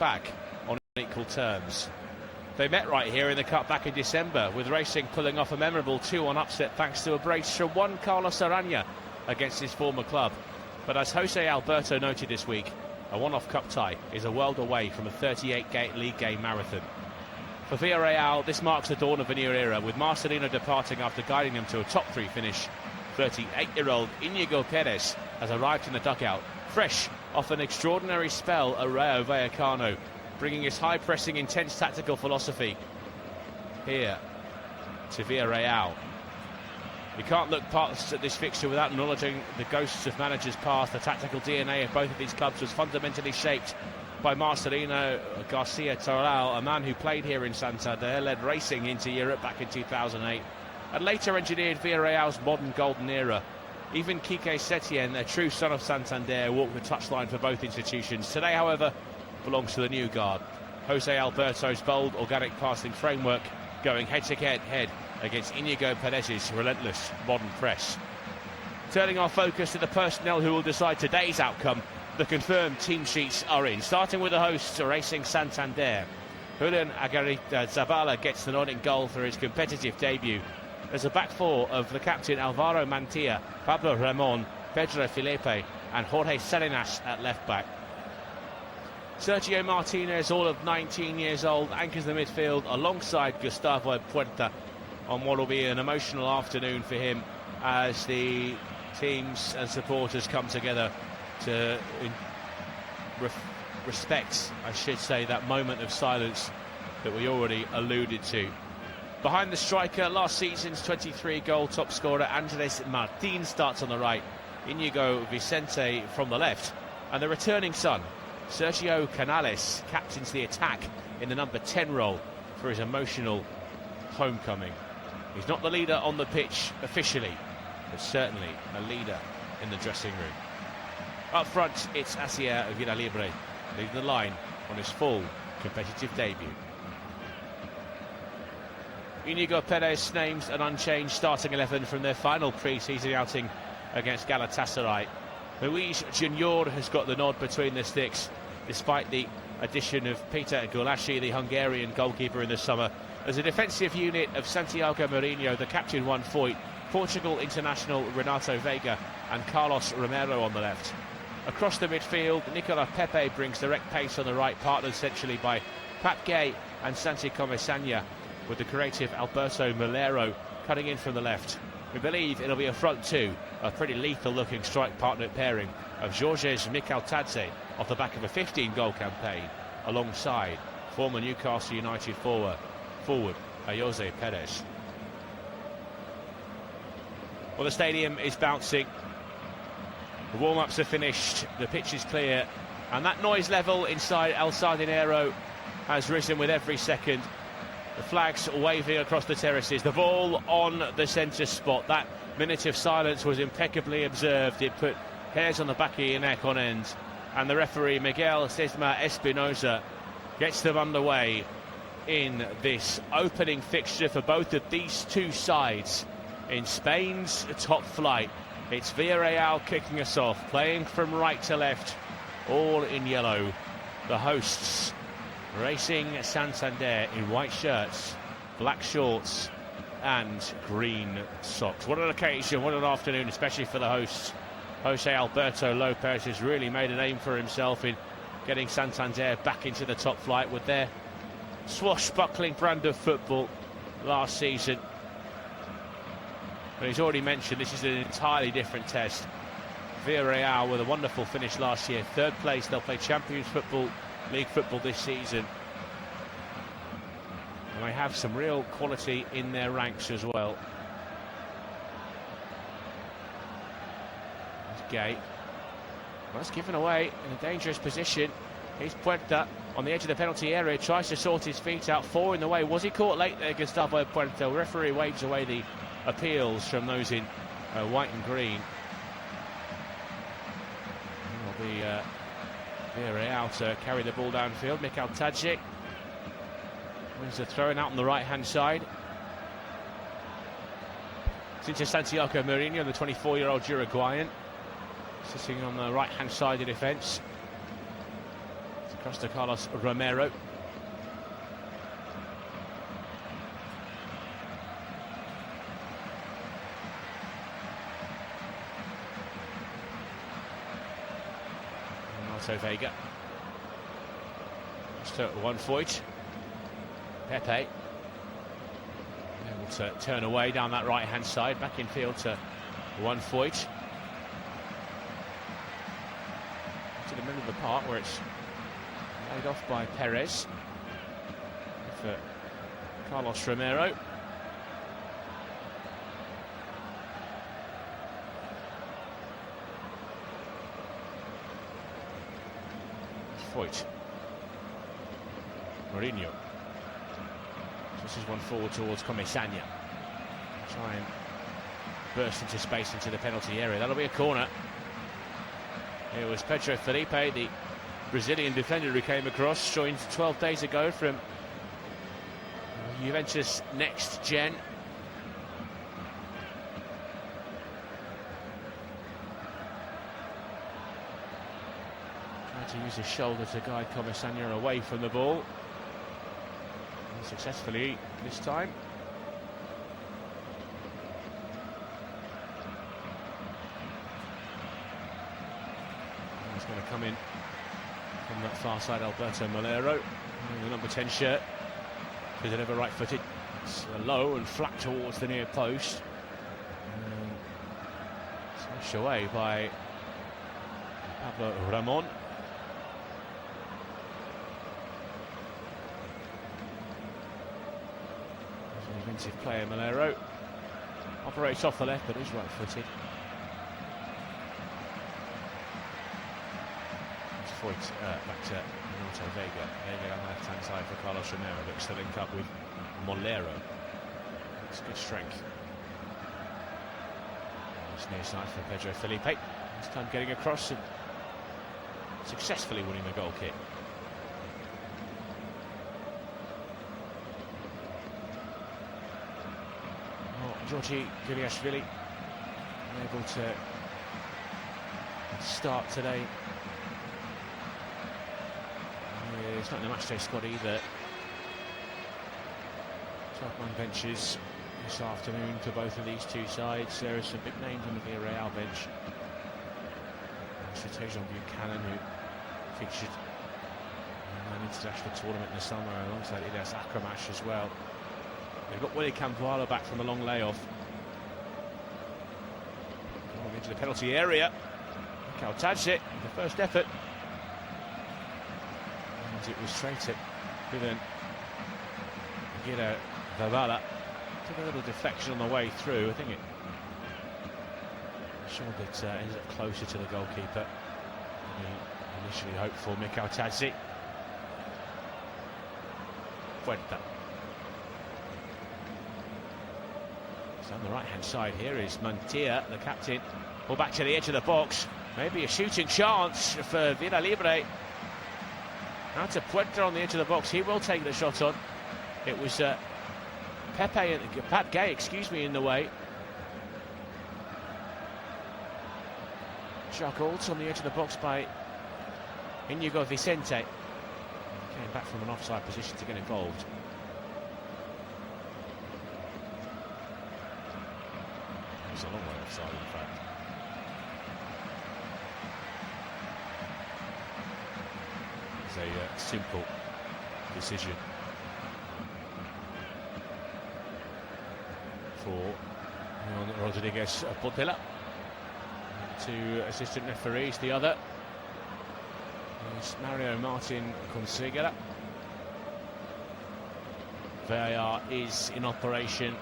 back on equal terms. They met right here in the Cup back in December, with Racing pulling off a memorable 2-1 upset thanks to a brace from one Carlos Arana against his former club. But as Jose Alberto noted this week, a one-off cup tie is a world away from a 38-gate league game marathon. For Villarreal, this marks the dawn of a new era, with Marcelino departing after guiding them to a top-3 finish. 38-year-old Íñigo Pérez has arrived in the dugout, fresh off an extraordinary spell at Rayo Vallecano, bringing his high-pressing, intense tactical philosophy here to Villarreal. You can't look past at this fixture without acknowledging the ghosts of managers past. The tactical DNA of both of these clubs was fundamentally shaped by Marcelino Garcia Toral, a man who played here in Santander, led Racing into Europe back in 2008, and later engineered Villarreal's modern golden era. Even Quique Setién, a true son of Santander, walked the touchline for both institutions. Today, however, belongs to the new guard. Jose Alberto's bold, organic passing framework going head-to-head against Íñigo Pérez's relentless modern press. Turning our focus to the personnel who will decide today's outcome, the confirmed team sheets are in. Starting with the hosts, Racing Santander. Julian Zabala gets the nod in goal for his competitive debut. There's a back four of the captain Alvaro Mantilla, Pablo Ramon, Pedro Filipe and Jorge Salinas at left back. Sergio Martinez, all of 19 years old, anchors the midfield alongside Gustavo Puerta on what will be an emotional afternoon for him as the teams and supporters come together to respect, I should say, that moment of silence that we already alluded to. Behind the striker, last season's 23-goal top scorer Andres Martin starts on the right, Íñigo Vicente from the left, and the returning son, Sergio Canales, captains the attack in the number 10 role for his emotional homecoming. He's not the leader on the pitch officially, but certainly a leader in the dressing room. Up front, it's Asier Villalibre leading the line on his full competitive debut. Íñigo Pérez names an unchanged starting 11 from their final pre-season outing against Galatasaray. Luis Junior has got the nod between the sticks, despite the addition of Peter Gulácsi, the Hungarian goalkeeper, in the summer. As a defensive unit of Santiago Mourinho, the captain Juan Foyt, Portugal international Renato Veiga and Carlos Romero on the left. Across the midfield, Nicola Pepe brings direct pace on the right, partnered essentially by Pat Gay and Santi Comesaña, with the creative Alberto Melero cutting in from the left. We believe it'll be a front two, a pretty lethal-looking strike-partner pairing of Jorges Michaltadze off the back of a 15-goal campaign, alongside former Newcastle United forward Jose Perez. Well, the stadium is bouncing. The warm-ups are finished, the pitch is clear, and that noise level inside El Sardinero has risen with every second. The flags waving across the terraces, the ball on the centre spot. That minute of silence was impeccably observed. It put hairs on the back of your neck on end. And the referee, Miguel Sesma Espinosa, gets them underway in this opening fixture for both of these two sides in Spain's top flight. It's Villarreal kicking us off, playing from right to left, all in yellow. The hosts, Racing Santander, in white shirts, black shorts and green socks. What an occasion, what an afternoon, especially for the hosts. Jose Alberto Lopez has really made a name for himself in getting Santander back into the top flight with their swashbuckling brand of football last season. But he's already mentioned this is an entirely different test. Villarreal with a wonderful finish last year, third place. They'll play Champions Football, League football this season, and they have some real quality in their ranks as well. That's Gay. Well, that's given away in a dangerous position. Here's Puerta on the edge of the penalty area, tries to sort his feet out, four in the way. Was he caught late there, Gustavo Puerta? Referee waves away the appeals from those in white and green. It'll be Villarreal to carry the ball downfield. Michaltadze wins the throw-in out on the right-hand side. It's into Santiago Mourinho, the 24-year-old Uruguayan, sitting on the right-hand side of defence. Across to Carlos Romero. Marto Vega. Just to one foot. Pepe. Able to turn away down that right-hand side. Back in field to one foot. To the middle of the park where it's laid off by Perez. For Carlos Romero. Foyt. Mourinho. This is one forward towards Comesaña. Try and burst into space into the penalty area. That'll be a corner. It was Pedro Felipe, the Brazilian defender who came across, joined 12 days ago from Juventus Next Gen. Tried to use his shoulder to guide Comesaña away from the ball. Successfully this time. He's going to come in from that far side, Alberto Molero, the number 10 shirt. Is it ever right-footed? It's low and flat towards the near post. Smashed away by Pablo Ramon. Inventive player Molero. Operates off the left, but is right-footed. Foyt back to Marto Vega. Vega on the left-hand side for Carlos Romero. Looks to link up with Molero. It's good strength. It's near side for Pedro Felipe. This time getting across and successfully winning the goal kick. Georgi Giliashvili able to start today. It's not in the matchday squad either. 12-man benches this afternoon for both of these two sides. There are some big names on the Villarreal bench. Tejan Buchanan, who featured in an international tournament in the summer alongside Ilyas Akramash as well. They've got Willy Campoalo back from a long layoff. Going into the penalty area. Kautadze, the first effort. And it was straight at Dylan Guido Zavala. Took a little deflection on the way through. I think it showed it ended up closer to the goalkeeper than he initially hoped for. Kautadze. Puerta. So on the right-hand side here is Mantia, the captain. Ball back to the edge of the box. Maybe a shooting chance for Villa Libre. Out to Puerta on the edge of the box. He will take the shot on. It was Pat Gay, in the way. Jacques Alt on the edge of the box by Inigo Vicente. Came back from an offside position to get involved. It was a long way offside, in fact. It's a simple decision for Rodriguez Portela. Two assistant referees, the other is Mario Martin Consegera. VAR is in operation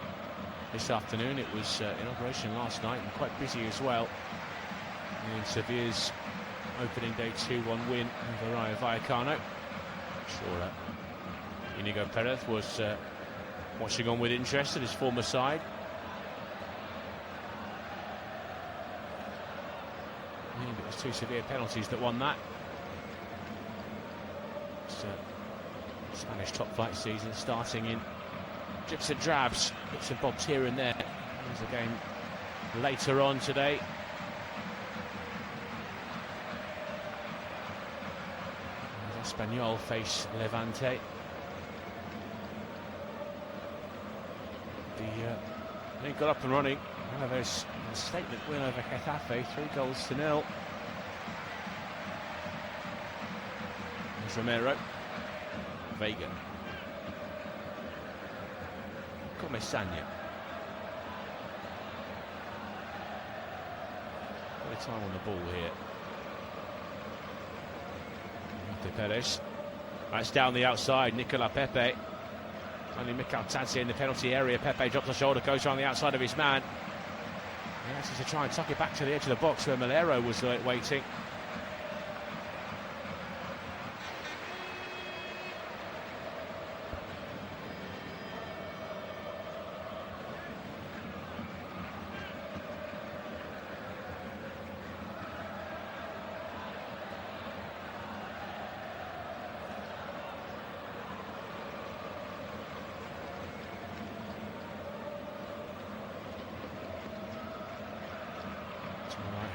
this afternoon. It was in operation last night and quite busy as well in Sevilla's opening day 2-1 win over Rayo Vallecano. Sure, Inigo Perez was watching on with interest at his former side. I think it was two severe penalties that won that. It's Spanish top flight season starting in drips and drabs, bits and bobs here and there. There's a game later on today. Espanyol face Levante. They got up and running. However, a statement win over Getafe, 3-0. There's Romero. Vega. Comesaña. Bit of time on the ball here. Perez. That's down the outside. Nicola Pepe. Only Mikel Tadze in the penalty area. Pepe drops the shoulder, goes around the outside of his man. He has to try and tuck it back to the edge of the box where Malero was waiting.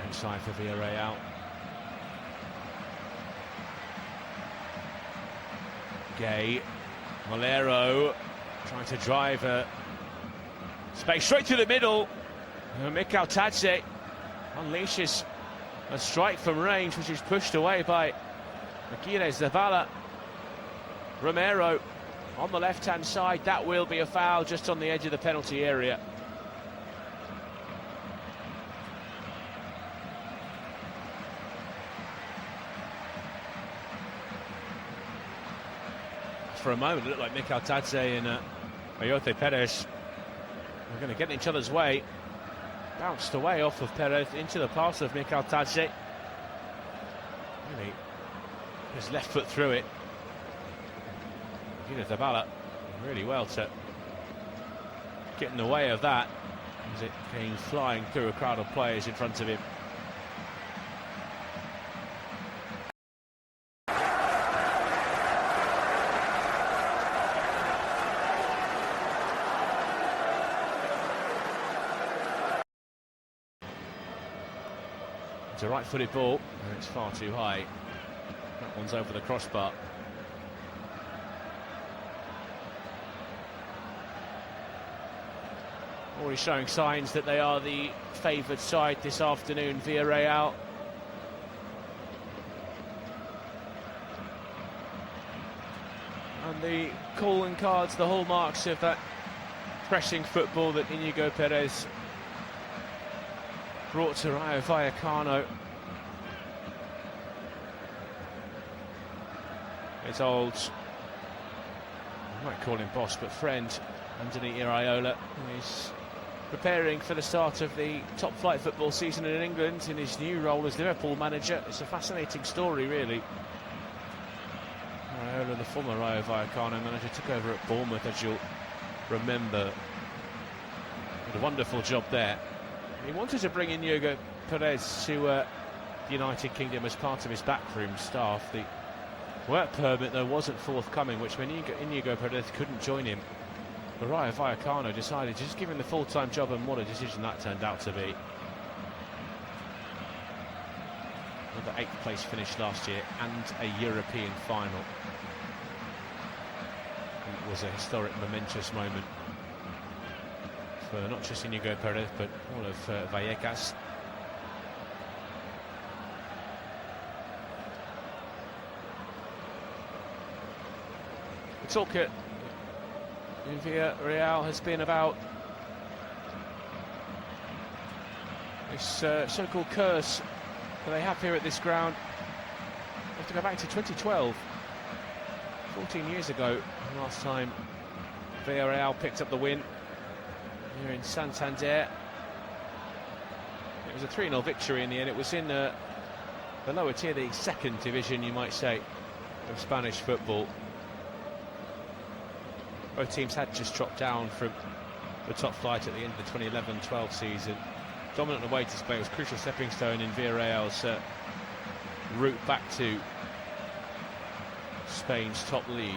Side for Villarreal. Gay, Malero trying to drive space straight to the middle. Mikel Tadze unleashes a strike from range, which is pushed away by Aguirre Zavala. Romero on the left-hand side. That will be a foul just on the edge of the penalty area. For a moment, it looked like Mikel Tadze and Ayoze Perez were going to get in each other's way. Bounced away off of Perez into the pass of Mikel Tadze. Really, his left foot through it. Zavala really well to get in the way of that as it came flying through a crowd of players in front of him. It's a right-footed ball, and it's far too high. That one's over the crossbar. Already showing signs that they are the favoured side this afternoon, Villarreal. And the calling cards, the hallmarks of that pressing football that Inigo Perez brought to Rayo Vallecano. It's old, I might call him boss, but friend, Anthony Iraola, who is preparing for the start of the top-flight football season in England in his new role as Liverpool manager. It's a fascinating story, really. Iraola, the former Rayo Vallecano manager, took over at Bournemouth, as you'll remember. Did a wonderful job there. He wanted to bring Inigo Perez to the United Kingdom as part of his backroom staff. The work permit, though, wasn't forthcoming, which meant Inigo Perez couldn't join him. But Rayo Vallecano decided to just give him the full-time job, and what a decision that turned out to be. With the 8th place finish last year and a European final. It was a historic, momentous moment for not just Inigo Perez, but all of Vallecas. The talk in Villarreal has been about this so-called curse that they have here at this ground. We have to go back to 2012, 14 years ago, last time Villarreal picked up the win here in Santander. It was a 3-0 victory in the end. It was in the lower tier, the second division, you might say, of Spanish football. Both teams had just dropped down from the top flight at the end of the 2011-12 season. Dominant away display was a crucial stepping stone in Villarreal's route back to Spain's top league.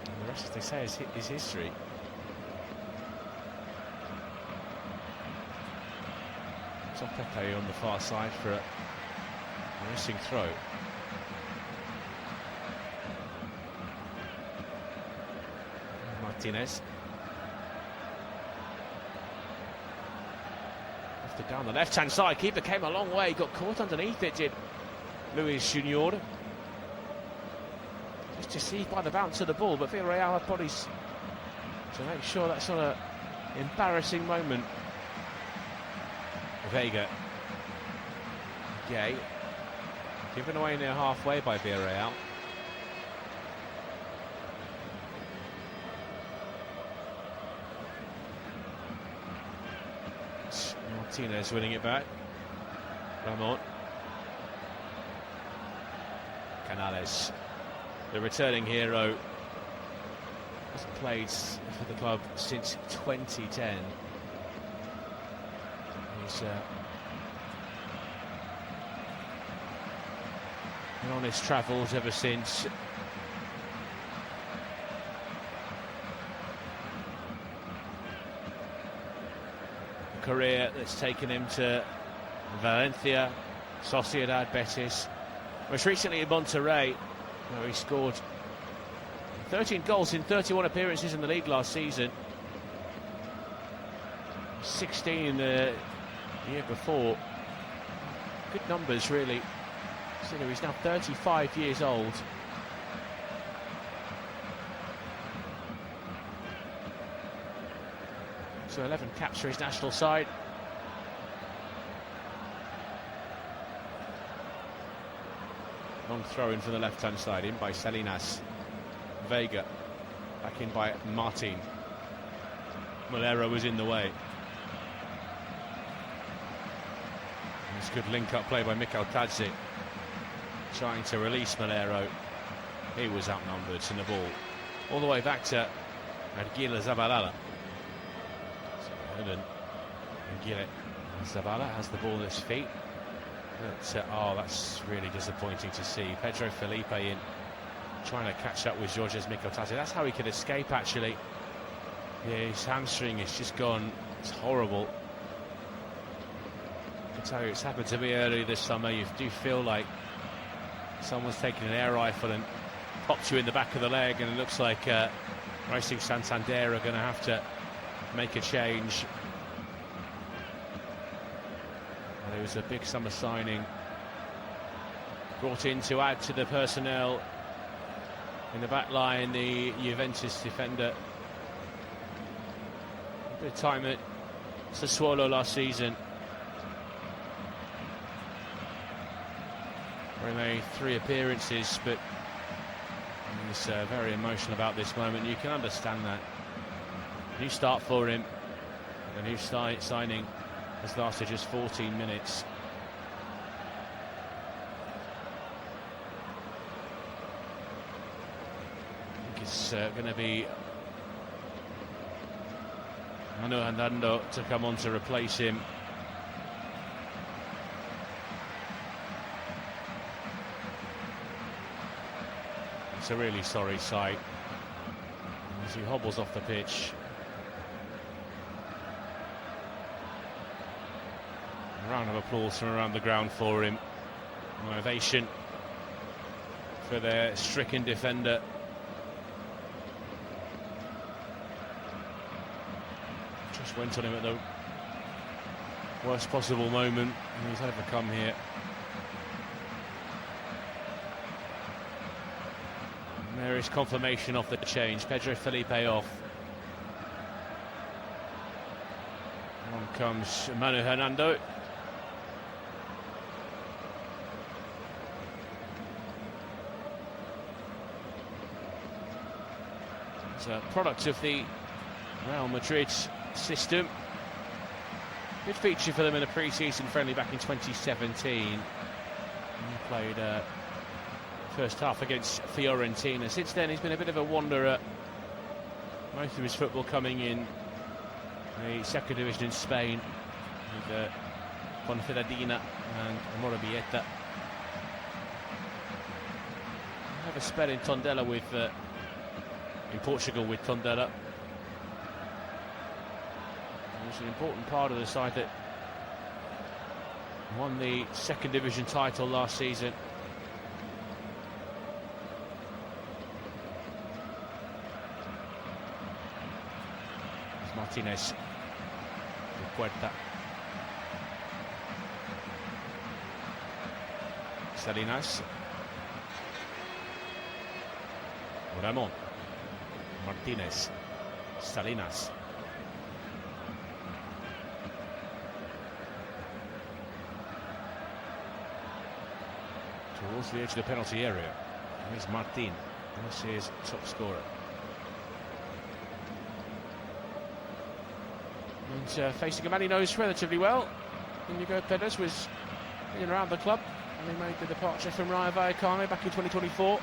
And the rest, as they say, is history. Pepe on the far side for Missing throw. Martinez. Left it down the left-hand side. Keeper came a long way. Got caught underneath it, did Luis Junior. Just deceived by the bounce of the ball, but Villarreal have bodies to make sure that's not an embarrassing moment. Vega. Gay. Given away near halfway by Villarreal. Martinez winning it back. Ramon. Canales, the returning hero, hasn't played for the club since 2010. He's been on his travels ever since. A career that's taken him to Valencia, Sociedad, Betis, most recently in Monterrey, where he scored 13 goals in 31 appearances in the league last season, 16 the year before. Good numbers, really. So he's now 35 years old. So 11 caps for his national side. Long throw in from the left-hand side, in by Salinas. Vega, back in by Martin. Molero was in the way. It's good link-up play by Mikel Tadze, trying to release Molero. He was outnumbered, and the ball all the way back to Arguila Zabalala. Arguila Zabala has the ball at his feet. But, oh, that's really disappointing to see. Pedro Felipe in, trying to catch up with Georges Mikotadze. That's how he could escape, actually. Yeah, his hamstring is just gone. It's horrible. I can tell you, it's happened to me early this summer. You do feel like someone's taken an air rifle and popped you in the back of the leg, and it looks like Racing Santander are going to have to make a change. It was a big summer signing, brought in to add to the personnel in the back line, the Juventus defender. A bit of time at Sassuolo last season, where he made 3 appearances, but he's very emotional about this moment. You can understand that. New start for him, a new signing. Has lasted just 14 minutes. I think it's going to be Manu Hernando to come on to replace him. It's a really sorry sight as he hobbles off the pitch. A round of applause from around the ground for him. An ovation for their stricken defender. Just went on him at the worst possible moment, and he's overcome here. And there is confirmation of the change. Pedro Felipe off. On comes Manu Hernando. It's a product of the Real Madrid system. Good feature for them in a pre-season friendly back in 2017. He played first half against Fiorentina. Since then he's been a bit of a wanderer. Most of his football coming in the second division in Spain with Ponferradina and Amorebieta. Have a spell in Tondela with in Portugal with Tondela. It was an important part of the side that Won the second division title last season. It's Martinez. De Puerta. Salinas. Ramón. Martinez. Salinas. Towards the edge of the penalty area. Here's Martin. This is top scorer. And facing a man he knows relatively well. Inigo Perez was in and around the club when he made the departure from Rayo Vallecano back in 2024.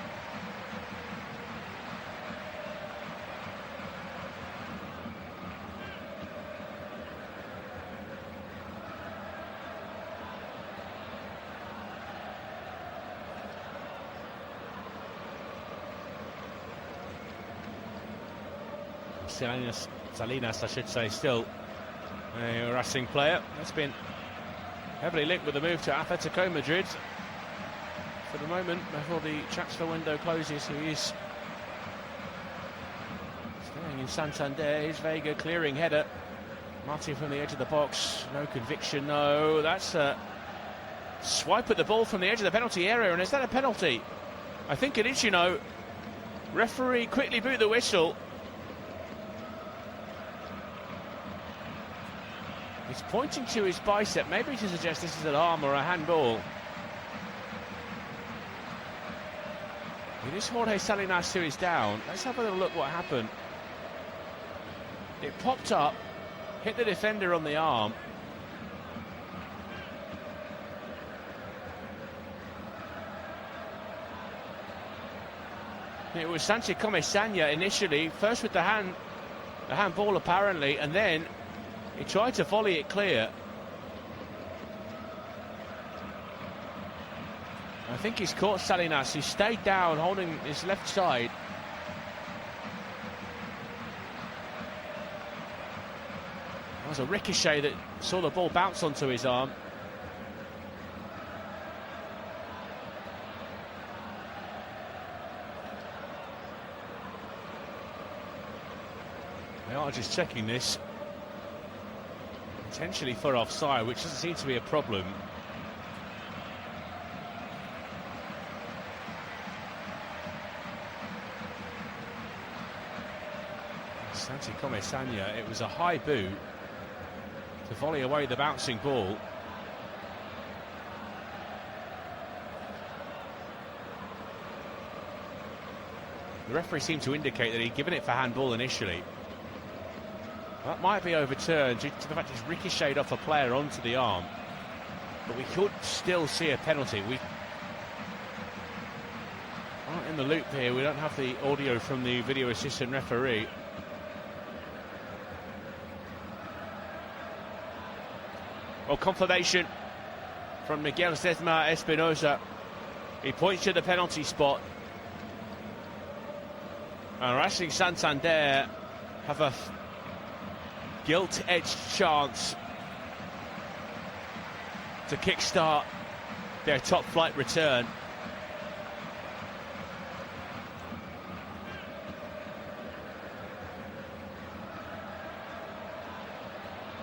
Salinas, I should say, still a Racing player. That's been heavily linked with the move to Atletico Madrid. For the moment, before the transfer window closes, he is staying in Santander. Here's Vega clearing header. Martin from the edge of the box. No conviction, no. That's a swipe at the ball from the edge of the penalty area. And is that a penalty? I think it is, you know. Referee quickly blew the whistle. He's pointing to his bicep, maybe to suggest this is an arm or a handball. It is Jorge Salinas who is down. Let's have a little look what happened. It popped up, hit the defender on the arm. It was Santi Comesaña initially, first with the handball apparently, and then he tried to volley it clear. I think he's caught Salinas, who stayed down holding his left side. There was a ricochet that saw the ball bounce onto his arm. They are just checking this. Potentially for offside, which doesn't seem to be a problem. Santi Comesaña, it was a high boot to volley away the bouncing ball. The referee seemed to indicate that he'd given it for handball initially. That might be overturned due to the fact he's ricocheted off a player onto the arm. But we could still see a penalty. We aren't in the loop here. We don't have the audio from the video assistant referee. Well, confirmation from Miguel Sesma Espinosa. He points to the penalty spot. And Racing Santander have a gilt-edged chance to kickstart their top-flight return.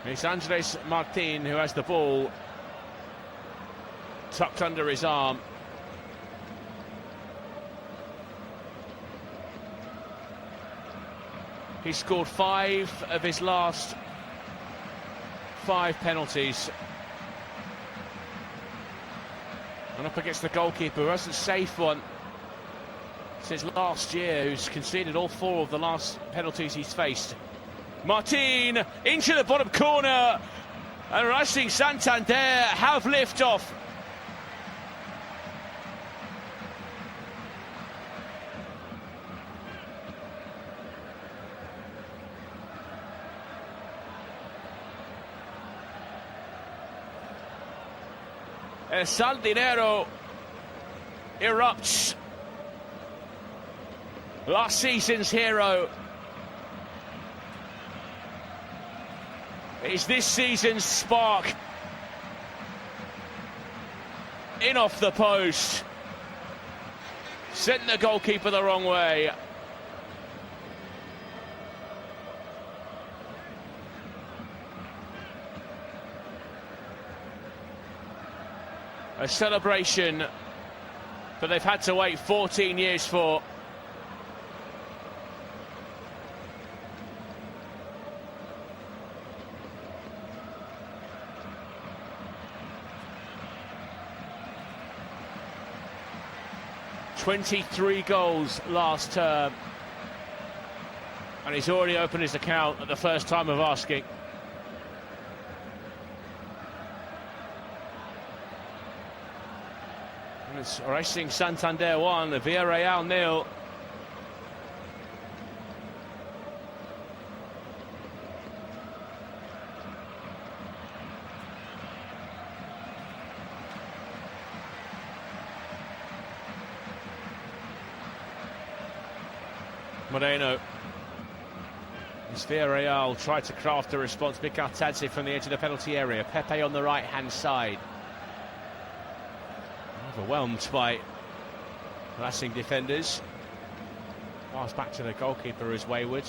It's Andres Martin who has the ball tucked under his arm. He scored 5 of his last 5 penalties. And up against the goalkeeper, who hasn't saved one since last year, who's conceded all 4 of the last penalties he's faced. Martin into the bottom corner, and Racing Santander have liftoff. El Saldinero erupts. Last season's hero is this season's spark. in off the post. Sent the goalkeeper the wrong way. A celebration that they've had to wait 14 years for. "23 goals last term, and he's already opened his account at the first time of asking." And it's Racing Santander 1, Villarreal 0. Moreno. As Villarreal tried to craft a response, Mikatadze from the edge of the penalty area. Pepe on the right-hand side. Overwhelmed by Racing defenders. Pass back to the goalkeeper is wayward.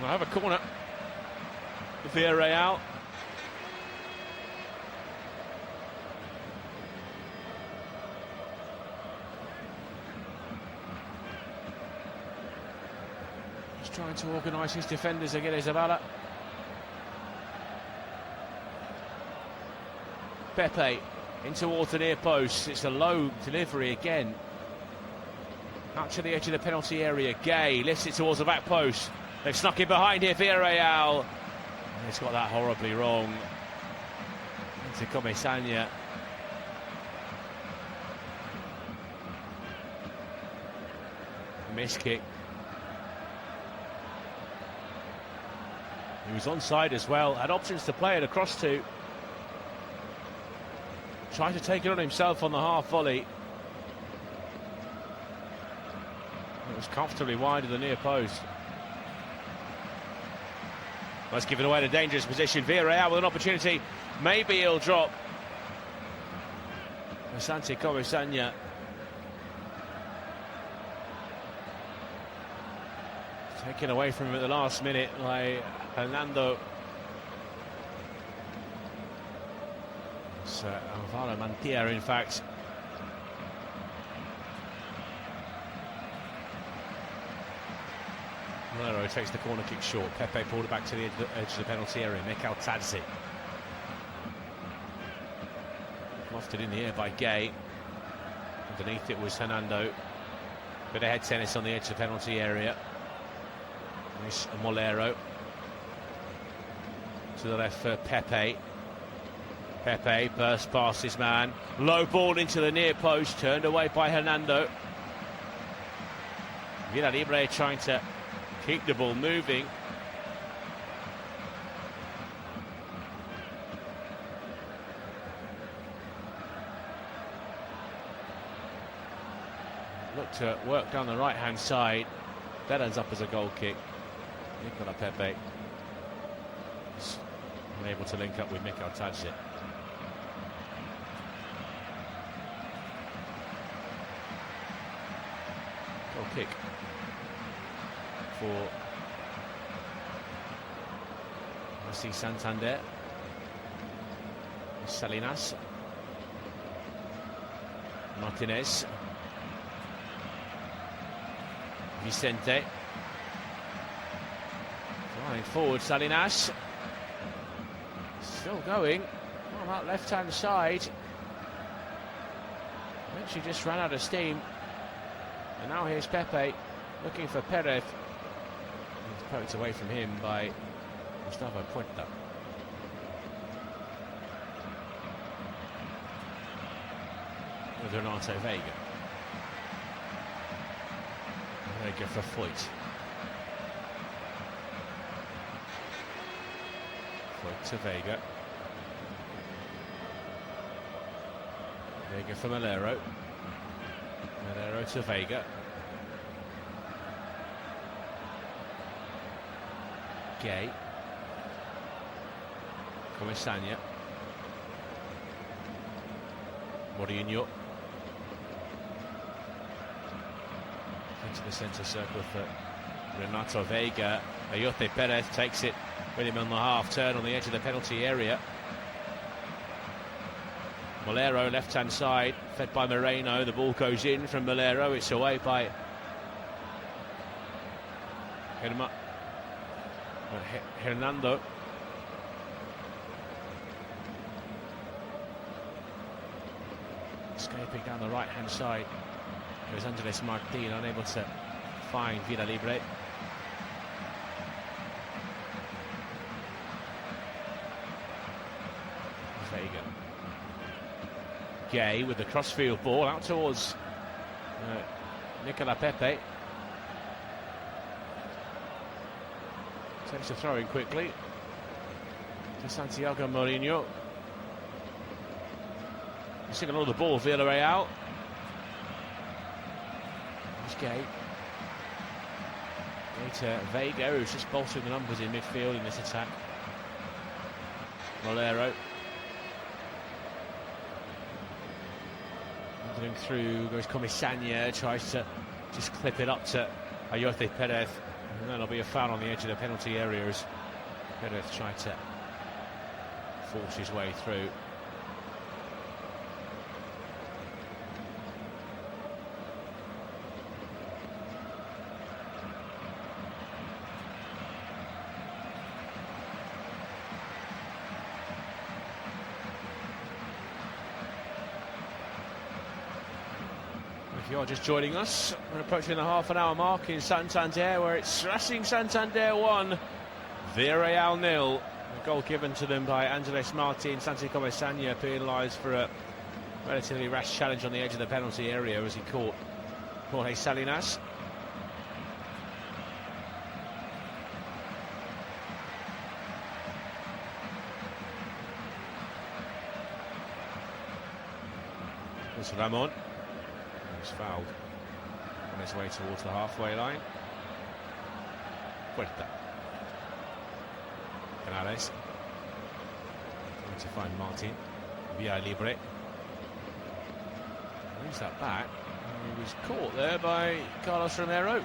We'll have a corner. Villarreal. Trying to organise his defenders again, Isabella. Pepe in towards the near post. It's a low delivery again. Out to the edge of the penalty area. Gay lifts it towards the back post. They've snuck it behind here, Villarreal. And it's got that horribly wrong. Into Comesaña. Miss kick. He was onside as well, had options to play it across to. Tried to take it on himself on the half volley. It was comfortably wide of the near post. Let's give it away in a dangerous position. Villarreal with an opportunity. Maybe he'll drop. Asante Comesaña. Taken away from him at the last minute by Hernando. It's Alvaro Mantilla, in fact. Molero takes the corner kick short. Pepe pulled it back to the edge of the penalty area. Mikatadze. Lofted in the air by Gay. Underneath it was Hernando. Bit of head tennis on the edge of the penalty area. There's Molero. To the left for Pepe. Pepe burst past his man. Low ball into the near post. Turned away by Hernando. Villalibre trying to keep the ball moving. Looked to work down the right-hand side. That ends up as a goal kick. Nicola Pepe is unable to link up with Mikatadze. Goal kick for Racing Santander. Salinas. Martinez. Vicente. Flying forward, Salinas. Still going on that left-hand side. Eventually just ran out of steam. And now here's Pepe looking for Perez. He's poked away from him by Gustavo Puerta. With Renato Vega. Vega for Foyt. Foyt to Vega. Vega for Molero. Molero to Vega. Gay. Comisania. Mourinho. Into the centre circle for Renato Vega. Ayote Perez takes it with him on the half turn on the edge of the penalty area. Molero left-hand side, fed by Moreno. The ball goes in from Molero. It's away by Hernando. Escaping down the right-hand side. There's Andres Martin, unable to find Vida Libre. Vega. Gay with the crossfield ball out towards Nicola Pepe. Takes a throw in quickly to Santiago Mourinho. He's taking all the ball, Villarreal. There's Gay. Gay to Vega, who's just bolstering the numbers in midfield in this attack. Molero. Wandering through, goes Comisania, tries to just clip it up to Ayote Perez. And then there'll be a foul on the edge of the penalty area as Perez tried to force his way through. If you're just joining us, we're approaching the half-an-hour mark in Santander, where it's Racing Santander 1, Villarreal 0. A goal given to them by Andres Martin. Santi Comisania penalised for a relatively rash challenge on the edge of the penalty area as he caught Jorge Salinas. It's Ramon. He's fouled on his way towards the halfway line. Puerta. Canales. Trying to find Martin. Via Libre. Brings that back. He was caught there by Carlos Romero.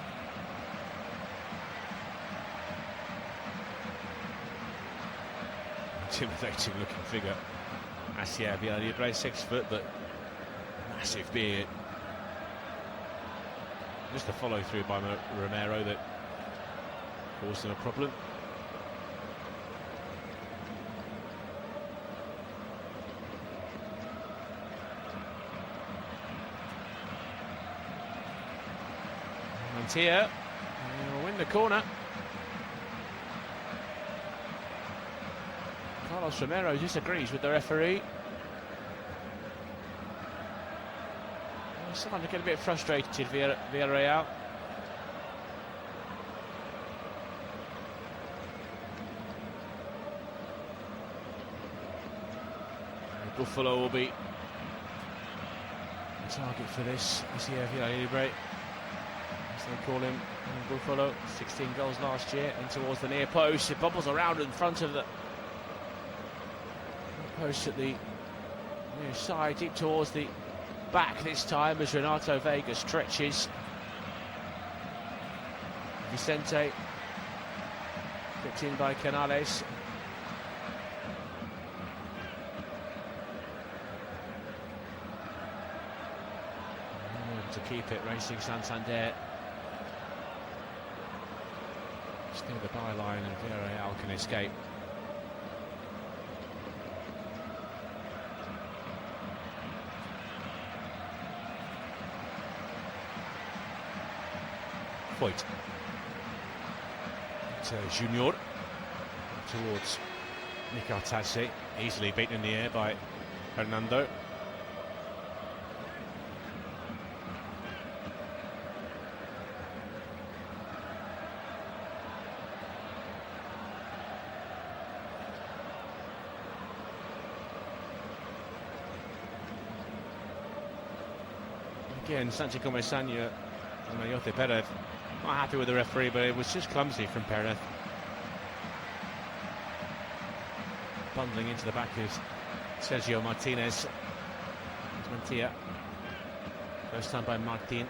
Intimidating looking figure. Asia Via Libre, 6 foot, but massive beard. Just a follow through by Romero that caused him a problem. Mantilla will win the corner. Carlos Romero disagrees with the referee. Starting to get a bit frustrated, Villarreal. Buffalo will be the target for this year, Villa Libre, as they call him. Buffalo, 16 goals last year, and towards the near post. It bubbles around in front of the post at the near side, deep towards the back this time as Renato Vega stretches. Vicente picked in by Canales. To keep it, Racing Santander. Just near the byline, and Villarreal can escape. Point to Junior towards Nick Artase, easily beaten in the air by Hernando. Again, Santi Comisania and Ayote Perez not happy with the referee, but it was just clumsy from Perez. bundling into the back is Sergio Martinez. Mantilla. First time by Martin.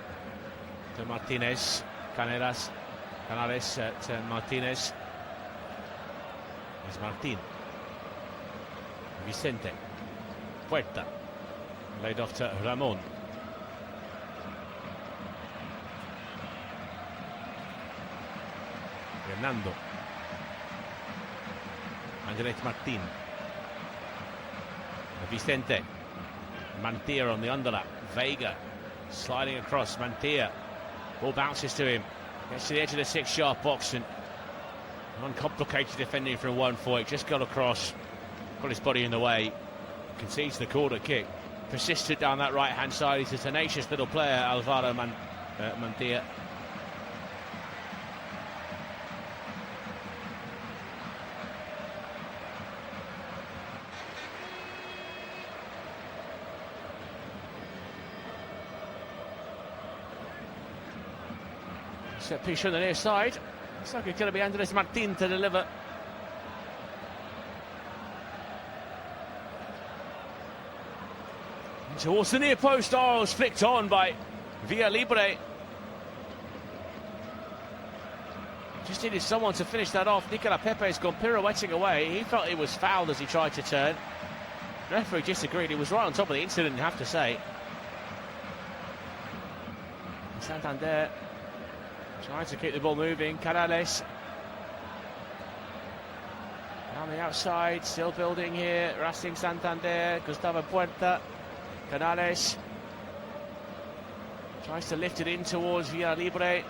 To Martinez. Canales at Martinez. It's Martin. Vicente. Puerta. Laid off to Ramon. Fernando. Andres Martin. Vicente. Mantilla on the underlap. Vega sliding across. Mantilla. Ball bounces to him. Gets to the edge of the 6-yard box and uncomplicated defending from 1-4. Just got across. Got his body in the way. Concedes the corner kick. Persisted down that right-hand side. He's a tenacious little player, Alvaro Mantilla. Set piece on the near side. Looks like it's going to be Andres Martin to deliver. And towards the near post. Oh, it's flicked on by Villalibre. Just needed someone to finish that off. Nicola Pepe's gone pirouetting away. He felt he was fouled as he tried to turn. The referee disagreed. He was right on top of the incident, you have to say. And Santander trying to keep the ball moving. Canales down the outside, still building here. Racing Santander. Gustavo Puerta. Canales tries to lift it in towards Villalibre.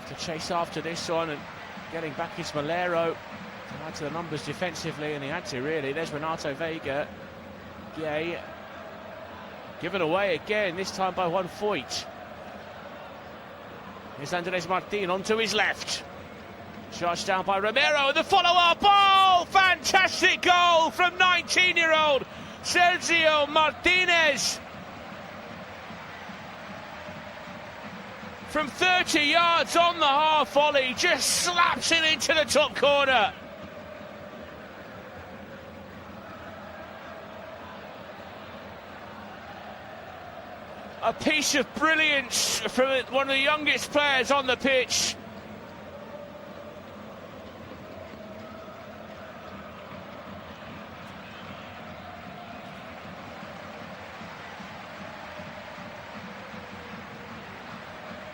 To chase after this one, and getting back is Malero to add to the numbers defensively, and he had to really. There's Renato Vega. Gay given away again, this time by 1 foot. Here's Andres Martin onto his left. Charged down by Romero, and the follow-up. Oh, fantastic goal from 19-year-old Sergio Martinez. From 30 yards on the half volley, just slaps it into the top corner. A piece of brilliance from one of the youngest players on the pitch.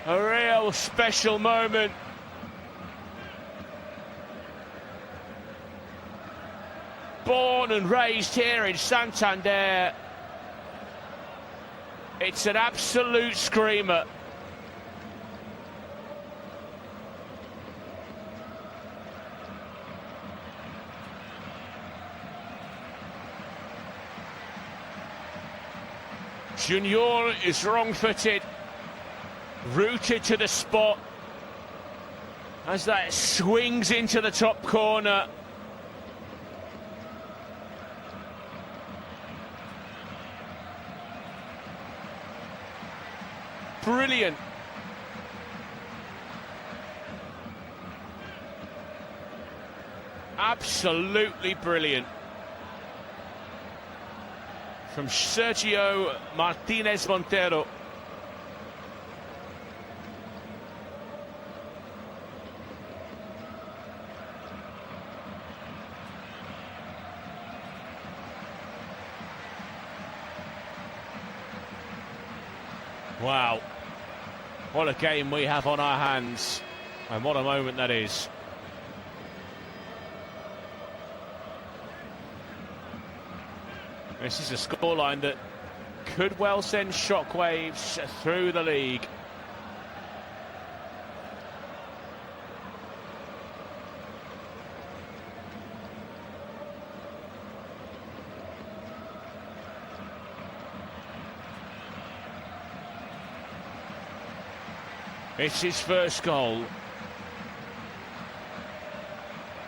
A real special moment. Born and raised here in Santander. It's an absolute screamer. Junior is wrong-footed, rooted to the spot as that swings into the top corner. Brilliant. Absolutely brilliant. From Sergio Martinez Montero. Wow, what a game we have on our hands, and what a moment that is. This is a scoreline that could well send shockwaves through the league. It's his first goal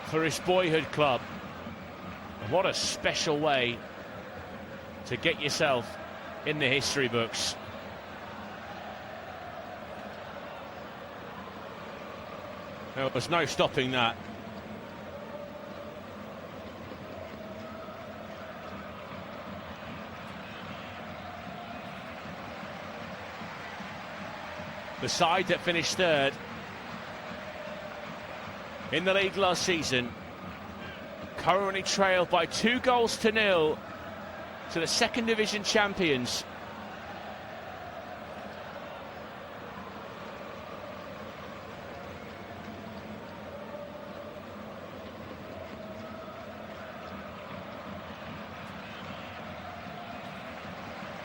for his boyhood club. And what a special way to get yourself in the history books. There was no stopping that. The side that finished third in the league last season, currently trailed by 2-0 to the second division champions.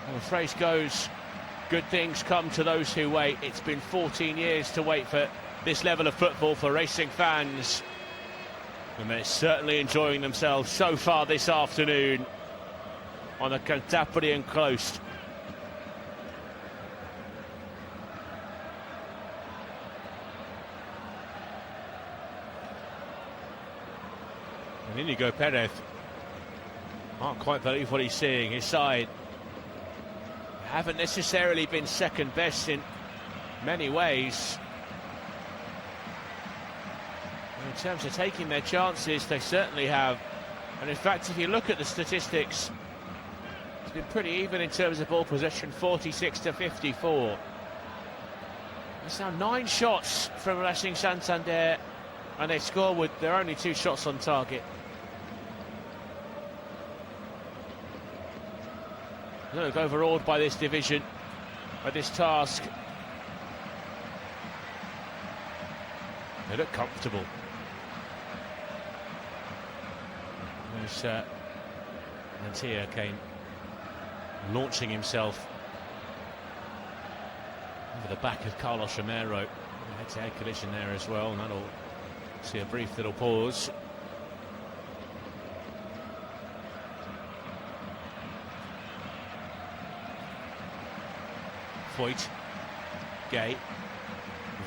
Well, the phrase goes, good things come to those who wait. It's been 14 years to wait for this level of football for Racing fans, and they're certainly enjoying themselves so far this afternoon on the Cantabrian coast. And Inigo Perez can't quite believe what he's seeing. His side haven't necessarily been second best in many ways. In terms of taking their chances, they certainly have. And in fact, if you look at the statistics, it's been pretty even in terms of ball possession, 46 to 54. It's now 9 shots from Racing Santander, and they score with their only 2 shots on target. They look overawed by this division, by this task. They look comfortable. There's Mantia came launching himself over the back of Carlos Romero. Head-to-head collision there as well, and that'll see a brief little pause. Foyt, Gay,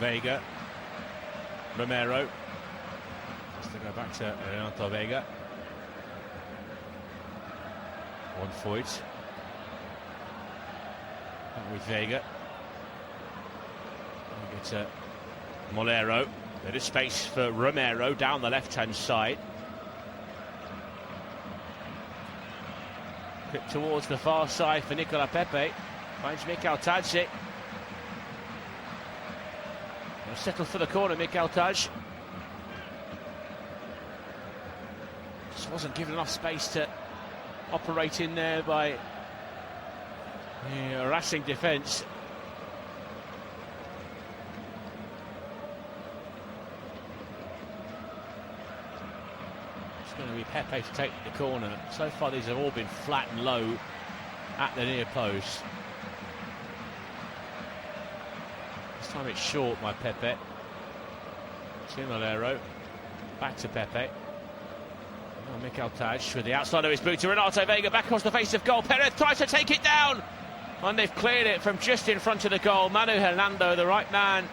Vega, Romero. Just to go back to Renato Vega. On Foyt. With Vega. We get to Molero. Bit of space for Romero down the left-hand side. Clip towards the far side for Nicola Pepe. Finds Mikel Tadze. He'll settle for the corner, Mikel Tadze. Just wasn't given enough space to operate in there by the Racing defence. It's going to be Pepe to take the corner. So far these have all been flat and low at the near post. This time it's short by Pepe. Molero. Back to Pepe. Oh, Mikel Tadze with the outside of his boot to Renato Vega, back across the face of goal. Perez tries to take it down, and they've cleared it from just in front of the goal. Manu Hernando, the right man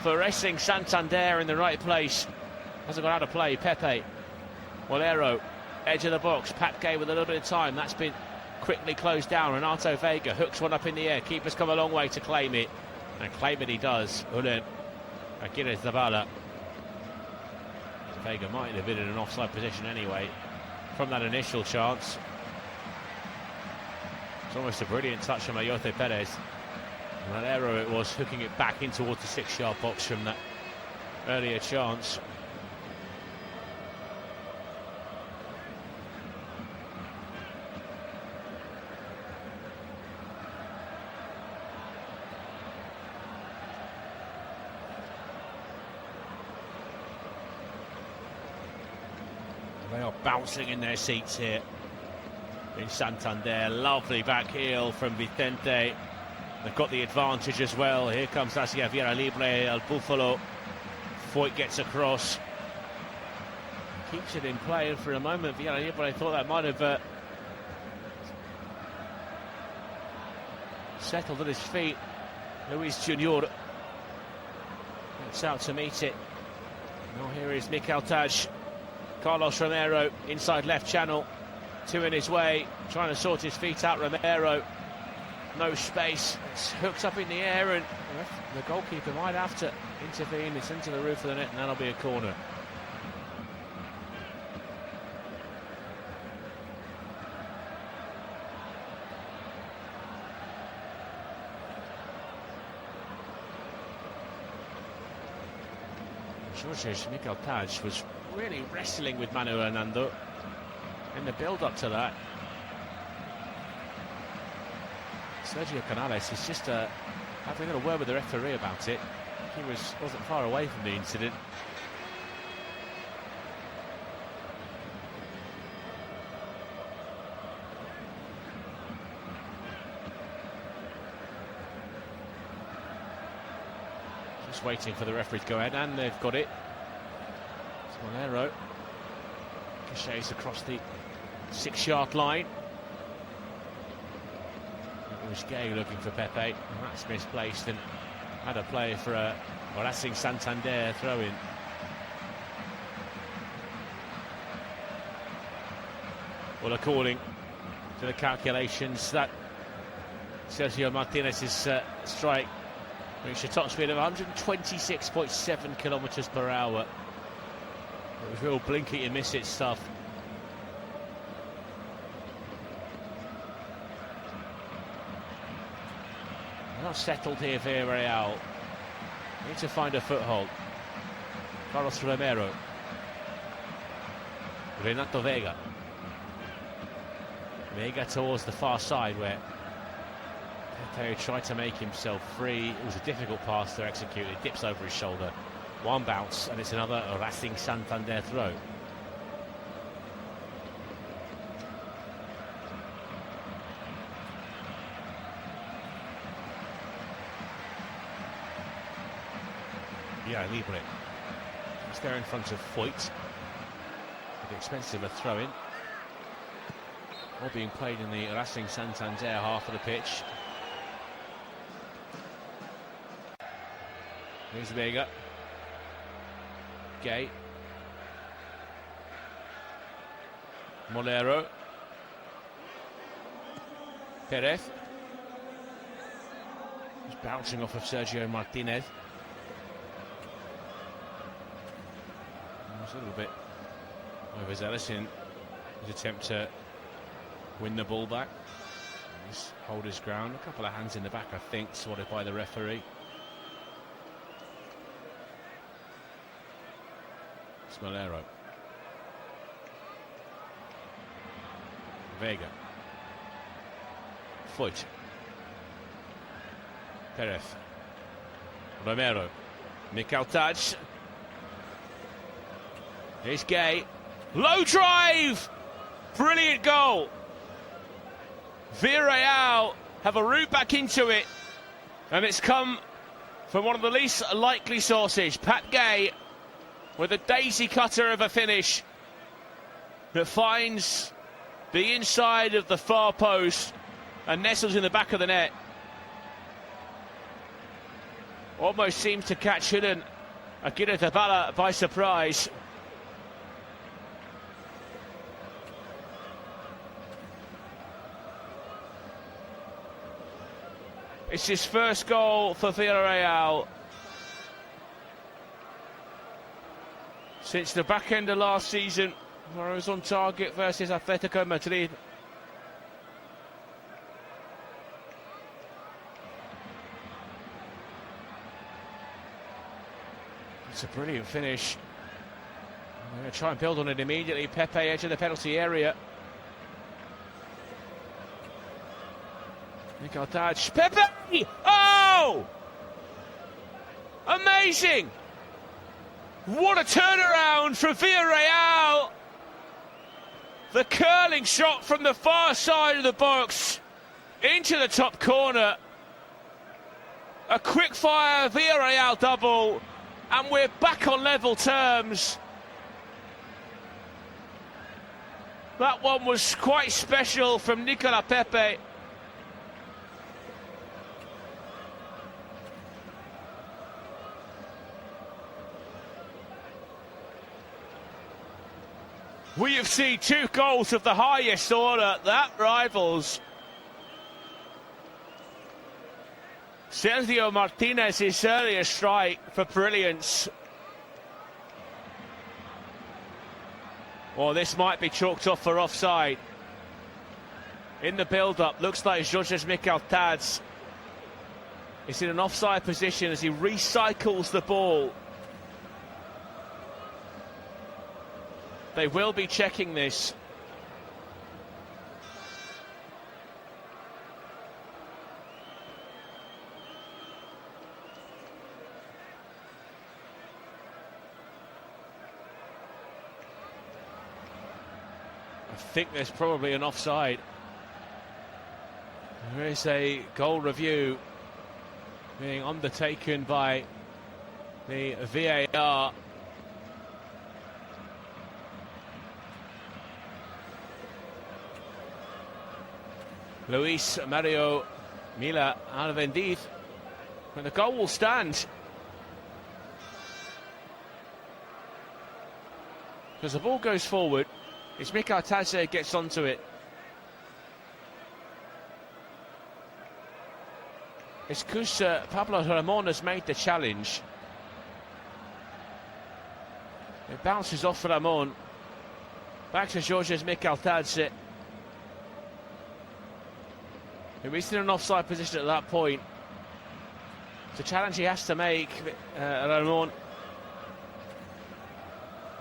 for Racing Santander, in the right place. Hasn't got out of play. Pepe, Molero, edge of the box. Pat Gay with a little bit of time. That's been quickly closed down. Renato Vega hooks one up in the air. Keeper's come a long way to claim it, and claim it he does. Julen Aguirre Zabala. Vega might have been in an offside position anyway from that initial chance. It's almost a brilliant touch from Ayote Perez. And that error it was, hooking it back in towards the 6-yard box from that earlier chance. They are bouncing in their seats here in Santander. Lovely back heel from Vicente. They've got the advantage as well. Here comes Asia Vieira Libre, El Buffalo. Foyt gets across. Keeps it in play, and for a moment Vieira Libre thought that might have settled at his feet. Luis Junior gets out to meet it. Now here is Mikel Tadze. Carlos Romero inside left channel, 2 in his way, trying to sort his feet out. Romero, no space, it's hooked up in the air, and the goalkeeper might have to intervene. It's into the roof of the net, and that'll be a corner. Jorge Miguel Taj was really wrestling with Manu Hernando in the build-up to that. Sergio Canales is just having a word with the referee about it. He wasn't far away from the incident. Just waiting for the referee to go ahead, and they've got it. Molero ricochets across the 6-yard line. It was Gay looking for Pepe, and that's misplaced, and had a play for a Racing Santander throw-in. Well, according to the calculations, that Sergio Martinez's strike reached a top speed of 126.7 kilometres per hour. It was real blink it and miss it stuff. Not settled here, Villarreal. Need to find a foothold. Carlos Romero. Renato Vega. Vega towards the far side where Pepe tried to make himself free. It was a difficult pass to execute. It dips over his shoulder. One bounce, and it's another Racing Santander throw. Yeah, Libre. He's there in front of Foyt. At the expense of a throw-in. All being played in the Racing Santander half of the pitch. Here's Vega. Gay. Molero. Perez. He's bouncing off of Sergio Martinez. A little bit overzealous in his attempt to win the ball back. He's hold his ground. A couple of hands in the back, I think, swatted by the referee. Molero. Vega. Foyt. Perez. Romero. Miguel Taj. Here's Gay. Low drive! Brilliant goal! Villarreal have a route back into it, and it's come from one of the least likely sources. Pat Gay with a daisy cutter of a finish that finds the inside of the far post and nestles in the back of the net. Almost seems to catch Julen Aguirre Zabala by surprise. It's his first goal for Villarreal since the back end of last season, where he was on target versus Atletico Madrid. It's a brilliant finish. I'm going to try and build on it immediately. Pepe, edge of the penalty area. Miguel Taj. Pepe! Oh! Amazing! What a turnaround from Villarreal! The curling shot from the far side of the box into the top corner. A quick-fire Villarreal double, and we're back on level terms. That one was quite special from Nicola Pepe. We have seen two goals of the highest order. That rivals Sergio Martinez's earlier strike for brilliance. Well, this might be chalked off for offside. In the build-up, looks like Jorge Miguel Taj is in an offside position as he recycles the ball. They will be checking this. I think there's probably an offside. There is a goal review being undertaken by the VAR. Luis Mario Mila Alvendiz, and the goal will stand. Because the ball goes forward, it's Mikel Taze gets onto it. It's because Pablo Ramon has made the challenge. It bounces off Ramon. Back to Georges Mikel Taze, who is in an offside position at that point. It's a challenge he has to make, Ramon.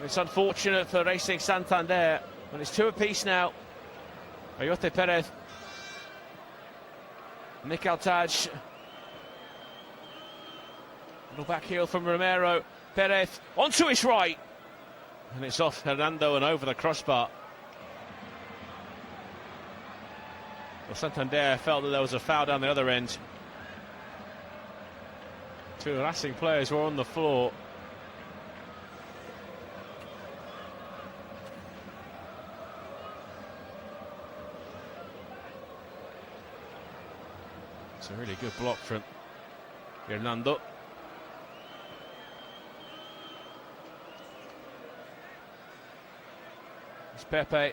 It's unfortunate for Racing Santander, but it's two apiece now. Ayotte Perez, Mikel Taze. Little back heel from Romero. Perez onto his right, and it's off Hernando and over the crossbar. Well, Santander felt that there was a foul down the other end. Two Racing players were on the floor. It's a really good block from Hernando. It's Pepe.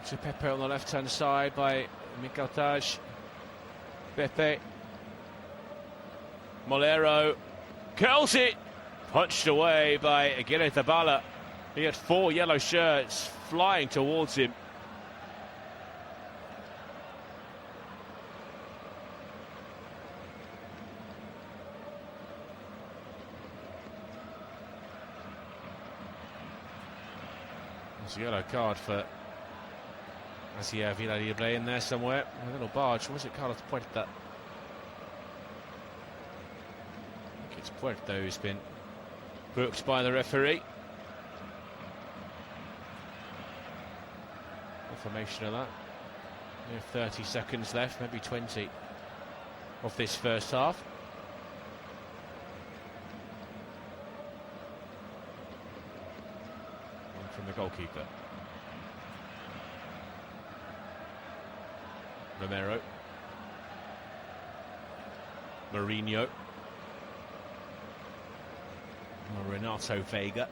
It's a Pepe on the left-hand side by Mikel Taze. Pepe. Molero curls it. Punched away by Aguirre Zabala. He had 4 yellow shirts flying towards him. It's a yellow card for Asia Villarreal in there somewhere. A little barge. Was it Carlos Puerta? I think it's Puerta who's been booked by the referee. Confirmation of that. We have 30 seconds left, maybe 20 of this first half. One from the goalkeeper. Romero. Mourinho. Renato Vega.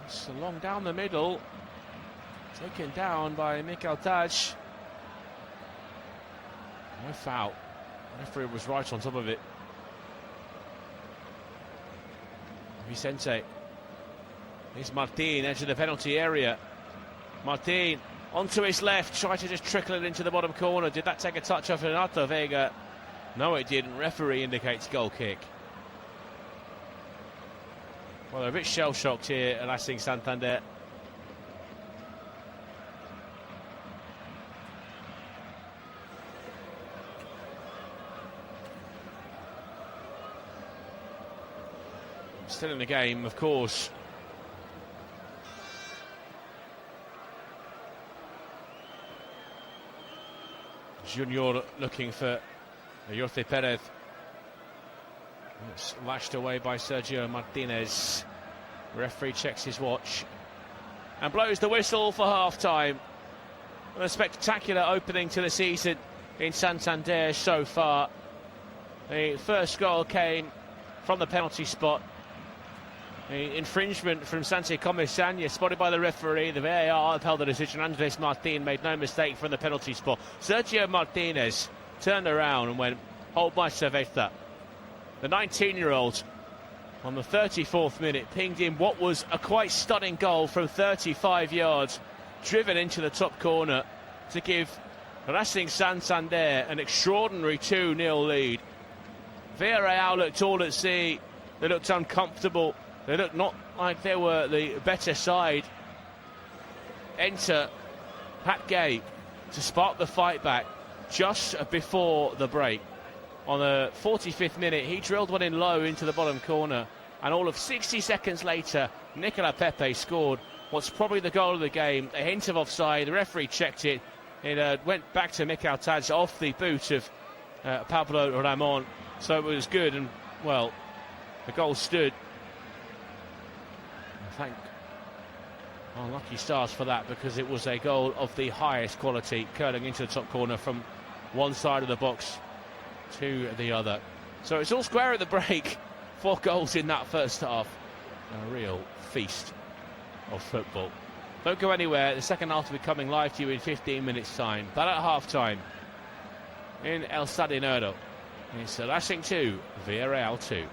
It's along down the middle. Taken down by Mikel Taze. No foul. The referee was right on top of it. Vicente. Here's Martin, edge of the penalty area. Martin onto his left, tried to just trickle it into the bottom corner. Did that take a touch off Renato Vega? No, it didn't. Referee indicates goal kick. Well, they're a bit shell-shocked here at Racing Santander. Still in the game, of course. Junior looking for Ayotte Perez. It's lashed away by Sergio Martinez. Referee checks his watch and blows the whistle for half-time. A spectacular opening to the season in Santander so far. The first goal came from the penalty spot. The infringement from Santi Comisania spotted by the referee. The VAR upheld the decision. Andres Martin made no mistake from the penalty spot. Sergio Martinez turned around and went, hold my cerveza. The 19-year-old on the 34th minute pinged in what was a quite stunning goal from 35 yards, driven into the top corner to give Racing Santander, an extraordinary 2-0 lead. Villarreal looked all at sea. They looked uncomfortable. They looked not like they were the better side. Enter Pat Gay to spark the fight back just before the break. On the 45th minute, he drilled one in low into the bottom corner. And all of 60 seconds later, Nicola Pepe scored what's probably the goal of the game. A hint of offside. The referee checked it. It went back to Mikel Tadz off the boot of Pablo Ramon. So it was good, and, well, the goal stood. Thank our lucky stars for that, because it was a goal of the highest quality, curling into the top corner from one side of the box to the other. So it's all square at the break. 4 goals in that first half. A real feast of football. Don't go anywhere. The second half will be coming live to you in 15 minutes' time. But at half-time, in El Sadinero, it's Racing 2, Villarreal 2.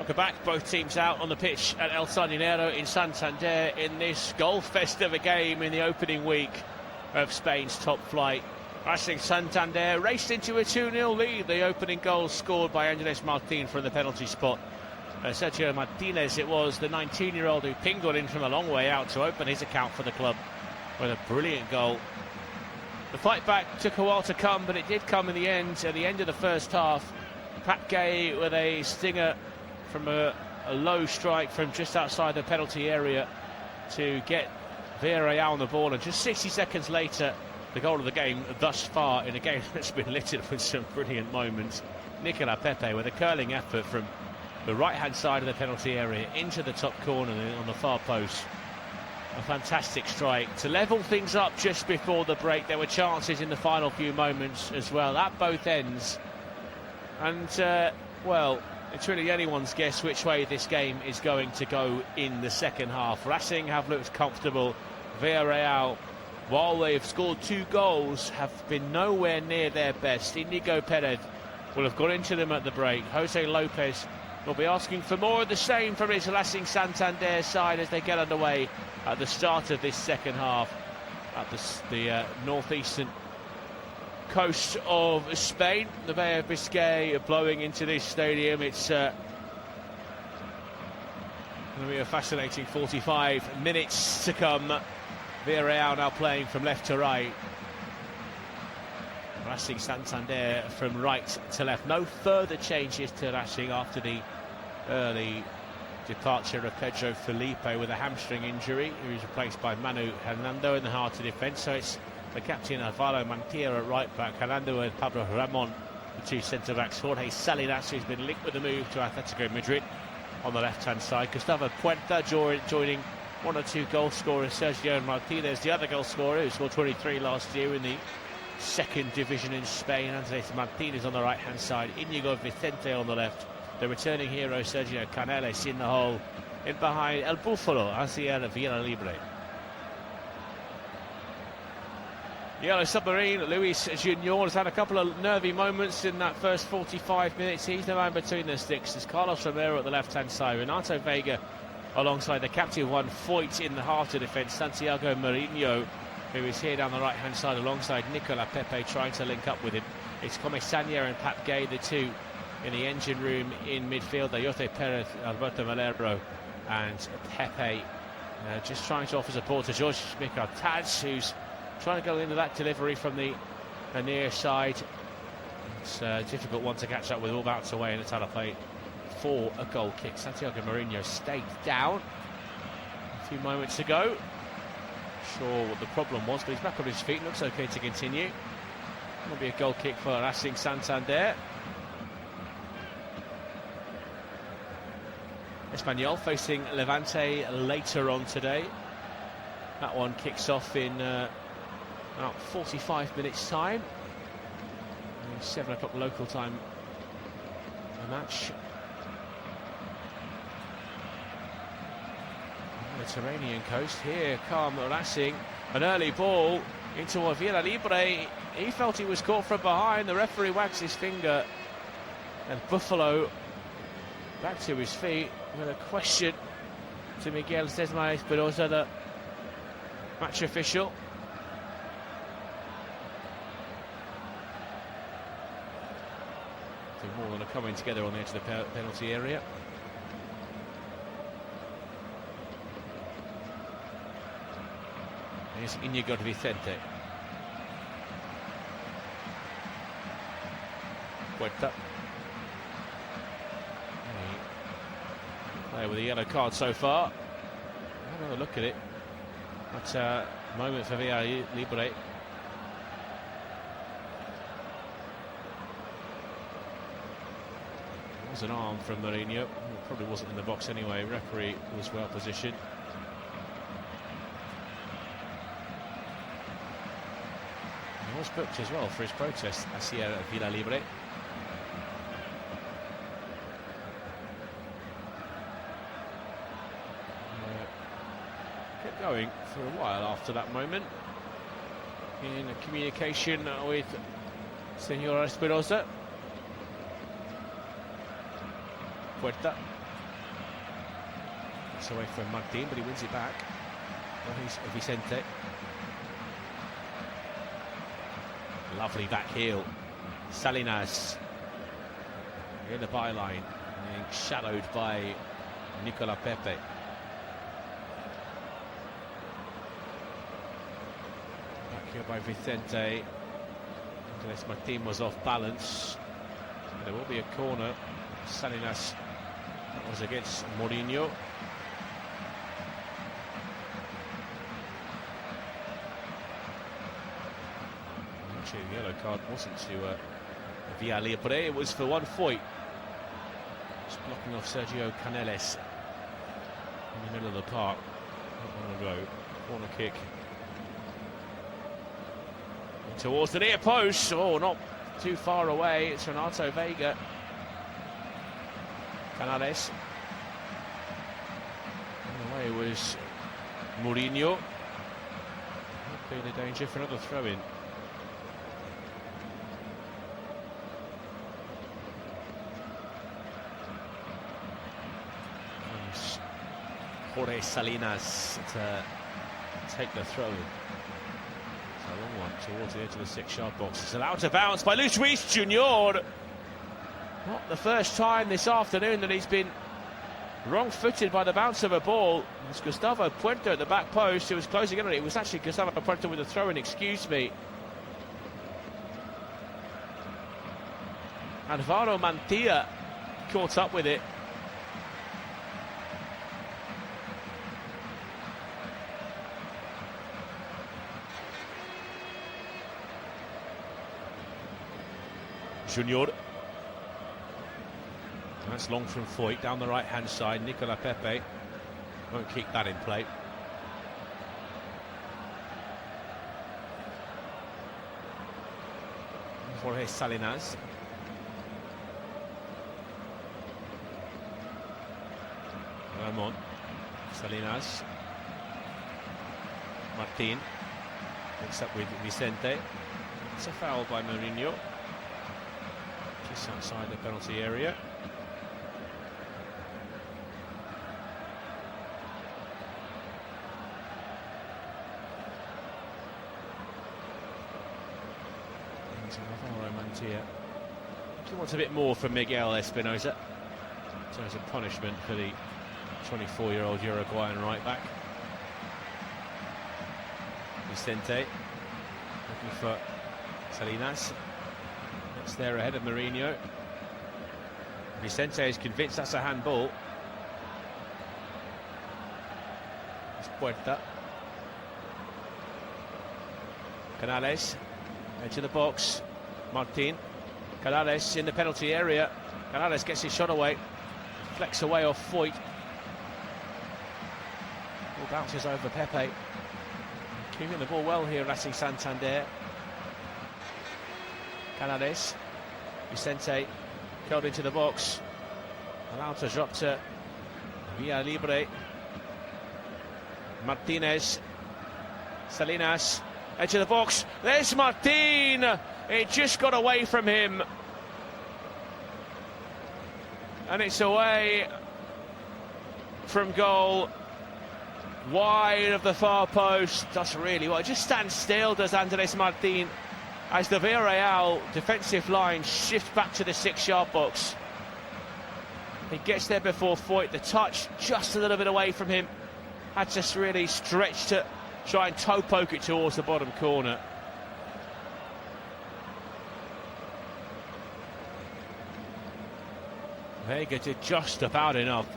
Welcome back. Both teams out on the pitch at El Sardinero in Santander in this golf fest of a game in the opening week of Spain's top flight. Racing Santander raced into a 2-0 lead. The opening goal scored by Andres Martin from the penalty spot. Sergio Martinez, it was, the 19-year-old who pinged one in from a long way out to open his account for the club with a brilliant goal. The fight back took a while to come, but it did come in the end. At the end of the first half, Pat Gay with a stinger from a low strike from just outside the penalty area to get Villarreal on the ball, and just 60 seconds later, the goal of the game thus far in a game that's been littered with some brilliant moments. Nicola Pepe with a curling effort from the right-hand side of the penalty area into the top corner on the far post. A fantastic strike to level things up just before the break. There were chances in the final few moments as well at both ends, and well, it's really anyone's guess which way this game is going to go in the second half. Racing have looked comfortable. Villarreal, while they've scored 2 goals, have been nowhere near their best. Inigo Perez will have got into them at the break. Jose Lopez will be asking for more of the same from his Racing Santander side as they get underway at the start of this second half at the northeastern coast of Spain. The Bay of Biscay blowing into this stadium. It's going to be a fascinating 45 minutes to come. Villarreal now playing from left to right. Racing Santander from right to left. No further changes to Racing after the early departure of Pedro Felipe with a hamstring injury, who is replaced by Manu Hernando in the heart of defence. So it's the captain Alvaro Mantilla at right back, Hernando and Pablo Ramon, the 2 centre-backs. Jorge Salinas, who's been linked with the move to Atletico Madrid, on the left-hand side. Gustavo Puerta joining 1 or 2 goal scorers. Sergio Martinez, the other goal scorer, who scored 23 last year in the 2nd division in Spain. Andres Martinez on the right-hand side. Inigo Vicente on the left. The returning hero Sergio Canales in the hole. In behind El Búfalo, Asier Villalibre. Yellow Submarine, Luis Junior has had a couple of nervy moments in that first 45 minutes. He's the man between the sticks. There's Carlos Romero at the left-hand side. Renato Vega alongside the captain, Juan Foyt in the heart of defence. Santiago Marinho, who is here down the right-hand side alongside Nicola Pepe, trying to link up with him. It's Comesaña and Pat Gay, the 2 in the engine room in midfield. Ayote Perez, Alberto Valero and Pepe just trying to offer support to George Micartaz, who's trying to go into that delivery from the near side. It's a difficult one to catch up with, all bounced away, and it's out of play for a goal kick. Santiago Marinho stayed down a few moments ago. Sure what the problem was, but he's back on his feet. Looks okay to continue. Will be a goal kick for Racing Santander. Espanyol facing Levante later on today. That one kicks off in about 45 minutes time. 7 o'clock local time. The match. Mediterranean coast. Here come Racing. An early ball into Villalibre. He felt he was caught from behind. The referee wags his finger. And Buffalo back to his feet with a question to Miguel Sesma Espinosa, the match official. So more than a coming together on the edge of the penalty area. Here's Inigo Vicente. Puerta. Player with a yellow card so far. Have another look at it. That's a moment for Villalibre. There was an arm from Mourinho. Probably wasn't in the box anyway. Referee was well positioned. He was booked as well for his protest, Asier Villalibre. Kept going for a while after that moment in communication with Senor Espinosa. Puerta. It's away from Martin, but he wins it back. Well, he's Vicente. Lovely back heel. Salinas in the byline, being shadowed by Nicola Pepe. Back here by Vicente. Unless Martin was off balance. And there will be a corner. Salinas, that was against Mourinho. Actually, the yellow card wasn't to Villarreal, it was for one Foyt. Just blocking off Sergio Canales in the middle of the park. Not long ago. Corner kick. Towards the near post. Oh, not too far away. It's Renato Vega. Canales. And away was Mourinho. Not being a danger for another throw-in. Jorge Salinas to take the throw. It's a long one towards the edge of the 6-yard box. It's allowed to bounce by Luis Jr. Not the first time this afternoon that he's been wrong-footed by the bounce of a ball. It's Gustavo Puerto at the back post who was closing in on it. It was actually Gustavo Puerto with a throw-in, excuse me. Alvaro Mantilla caught up with it. Junior. That's long from Foyt down the right-hand side. Nicola Pepe won't keep that in play. Jorge Salinas. Ramon. Salinas. Martin. Mixed up with Vicente. It's a foul by Mourinho. Just outside the penalty area. Alvaro Mantilla. He wants a bit more from Miguel Espinosa in terms of punishment for the 24-year-old Uruguayan right back. Vicente looking for Salinas. That's there ahead of Mourinho. Vicente is convinced that's a handball. It's Puerta. Canales, edge of the box. Martin. Canales in the penalty area. Canales gets his shot away. Flecks away off Foyt. Ball bounces over Pepe. Keeping the ball well here, Racing Santander. Canales, Vicente curled into the box, allowed to drop to Via Libre. Martinez, Salinas, edge of the box. There's Martin. It just got away from him, and it's away from goal, wide of the far post. Does really well. Just stands still, does Andres Martin, as the Villarreal defensive line shifts back to the 6-yard box. He gets there before Foyt. The touch just a little bit away from him. Had just really stretched to try and toe poke it towards the bottom corner. Vega did just about enough.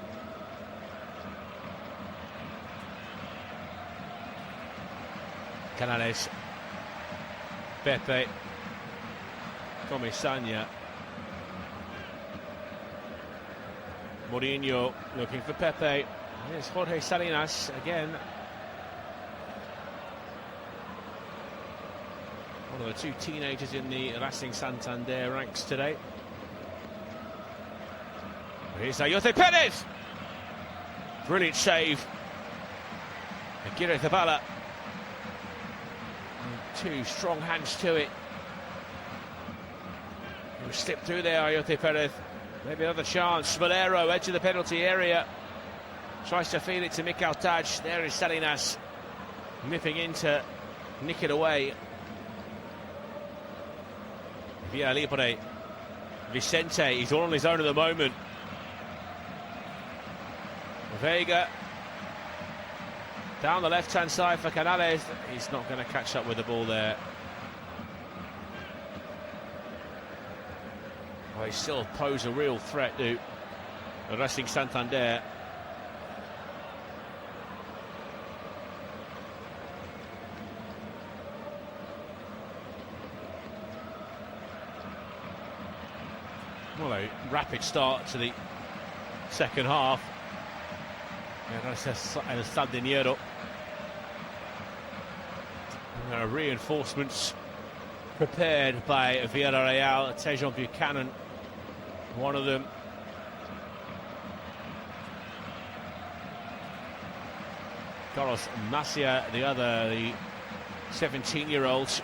Canales. Pepe, Comisania, Mourinho looking for Pepe. Here's Jorge Salinas again. One of the two teenagers in the Racing Santander ranks today. Here's Ayoce Perez. Brilliant save. Aguirre Zabala. Two strong hands to it. He slipped through there, Ayoce Perez. Maybe another chance. Valero, edge of the penalty area. Tries to feed it to Mikel Taj. There is Salinas nipping in to nick it away. Via Libre. Vicente, he's all on his own at the moment. Vega down the left-hand side for Canales. He's not going to catch up with the ball there. Well, he still pose a real threat to Racing Santander. Well, a rapid start to the second half. El Sardinero. Reinforcements prepared by Villarreal. Tejon Buchanan, one of them. Carlos Macia, the other, the 17-year-old.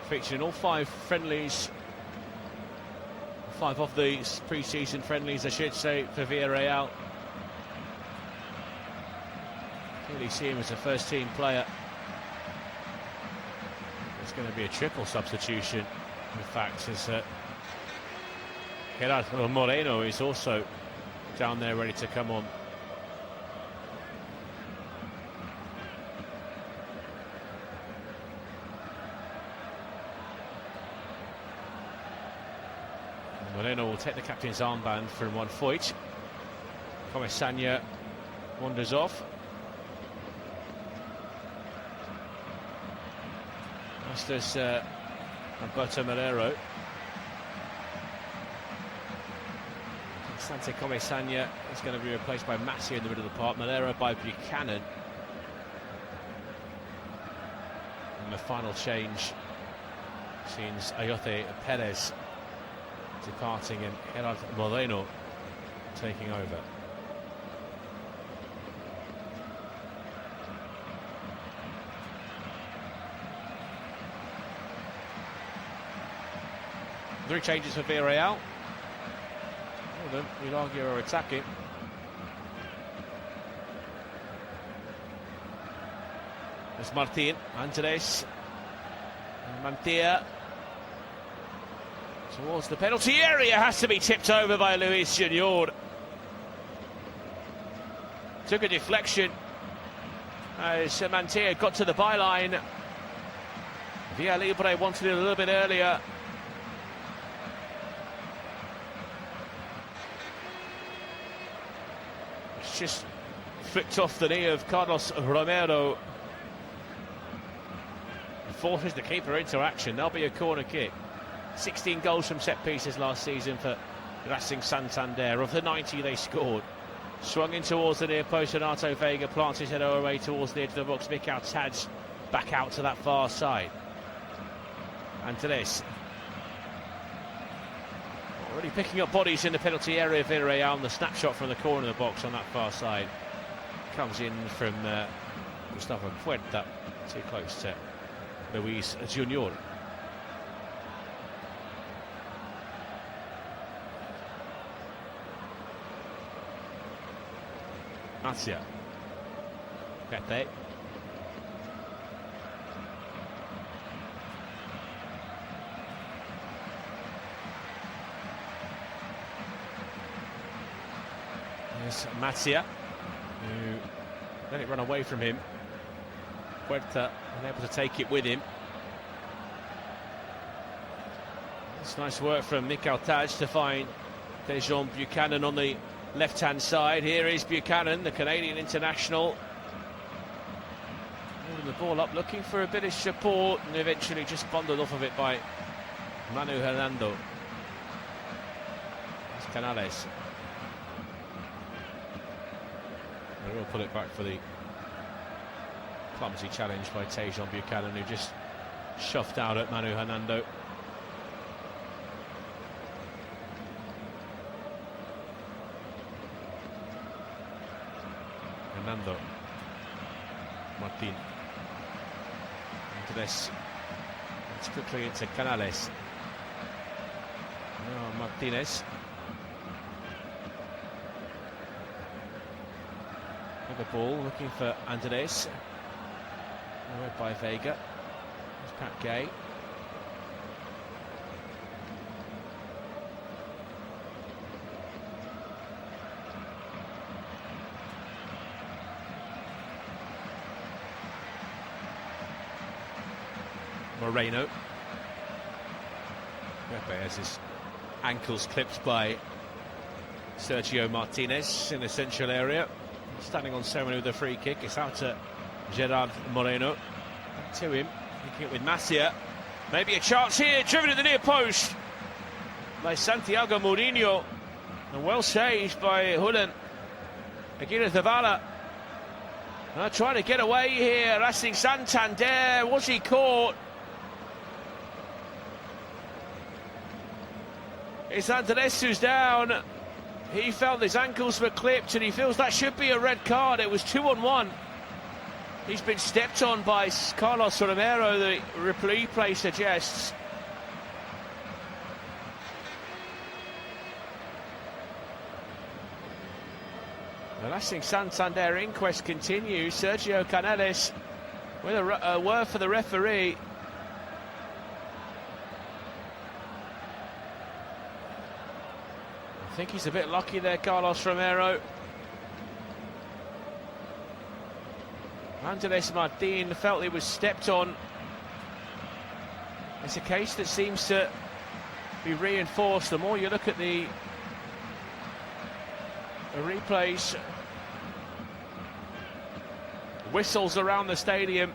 Featuring all 5 friendlies, 5 of the pre-season friendlies, I should say, for Villarreal. Clearly see him as a first-team player. It's going to be a triple substitution, in fact, as Gerardo Moreno is also down there ready to come on. Moreno will take the captain's armband from one foot. Comesaña wanders off. Masters Alberto Melero. Sante Comesaña is going to be replaced by Massey in the middle of the park. Melero by Buchanan. And the final change sees Ayote Perez departing and Gerard Moreno taking over. Three changes for Villarreal. All of them, we'd argue, are attacking. There's Martin, Andres, Mantilla. Towards the penalty area, has to be tipped over by Luis Junior. Took a deflection as Mantilla got to the byline. Villalibre wanted it a little bit earlier. It's just flicked off the knee of Carlos Romero. Forces the keeper into action. There'll be a corner kick. 16 goals from set pieces last season for Racing Santander. Of the 90 they scored. Swung in towards the near post. Renato Vega plants his head away towards the edge of the box. Mikel Taj back out to that far side. And to this. Already picking up bodies in the penalty area of Villarreal. The snapshot from the corner of the box on that far side comes in from Gustavo Puerta. Too close to Luis Junior. Macia. Pepe. There's Macia, who let it run away from him. Puerta unable to take it with him. It's nice work from Mikel Taj to find Tejon Buchanan on the left-hand side. Here is Buchanan, the Canadian international. Holding the ball up, looking for a bit of support, and eventually just bundled off of it by Manu Hernando. That's Canales. They will pull it back for the clumsy challenge by Tejon Buchanan, who just shoved out at Manu Hernando. Hernando. Martin. this. It's quickly into Canales. Now Martinez. With the ball, looking for Andres. Read by Vega. There's Pat Gay. Moreno. Pepe has his ankles clipped by Sergio Martinez in the central area. Standing on ceremony with a free kick. It's out to Gerard Moreno. Back to him. Linking it with Masia. Maybe a chance here. Driven at the near post by Santiago Mourinho. And well saved by Hulen. Aguirre Zavala. Trying to get away here. Racing Santander. Was he caught? It's Andres who's down. He felt his ankles were clipped and he feels that should be a red card. It was 2-on-1. He's been stepped on by Carlos Romero, the replay suggests. The Racing Santander inquest continues. Sergio Canales with a word for the referee. I think he's a bit lucky there, Carlos Romero. Andres Martin felt he was stepped on. It's a case that seems to be reinforced. The more you look at the replays, whistles around the stadium.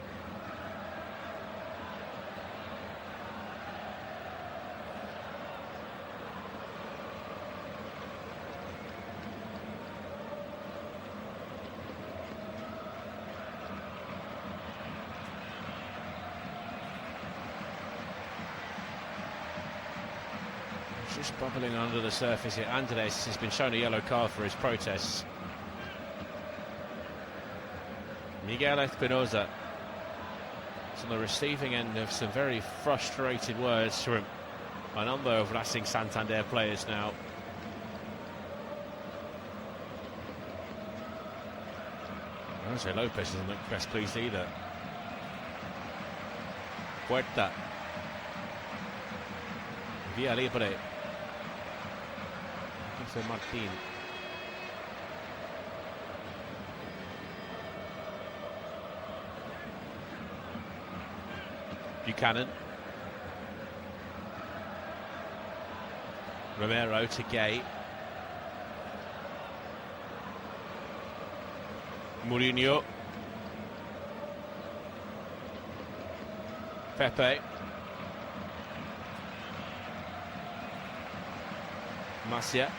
Just bubbling under the surface here. Andres has been shown a yellow card for his protests. Miguel Espinosa is on the receiving end of some very frustrated words from a number of Racing Santander players now. Jose Lopez doesn't look best pleased either. Puerta. Via libre. For Martin. Buchanan. Romero to Gay. Mourinho. Pepe. Masia.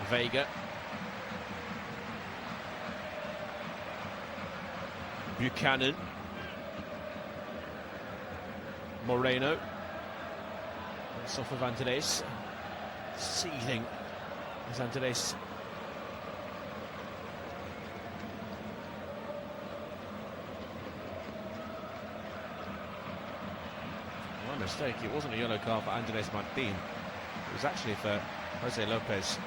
Vega. Buchanan. Moreno. That's off of Andres. Seething as Andres. My mistake, it wasn't a yellow card for Andres Martin. It was actually for Jose Lopez.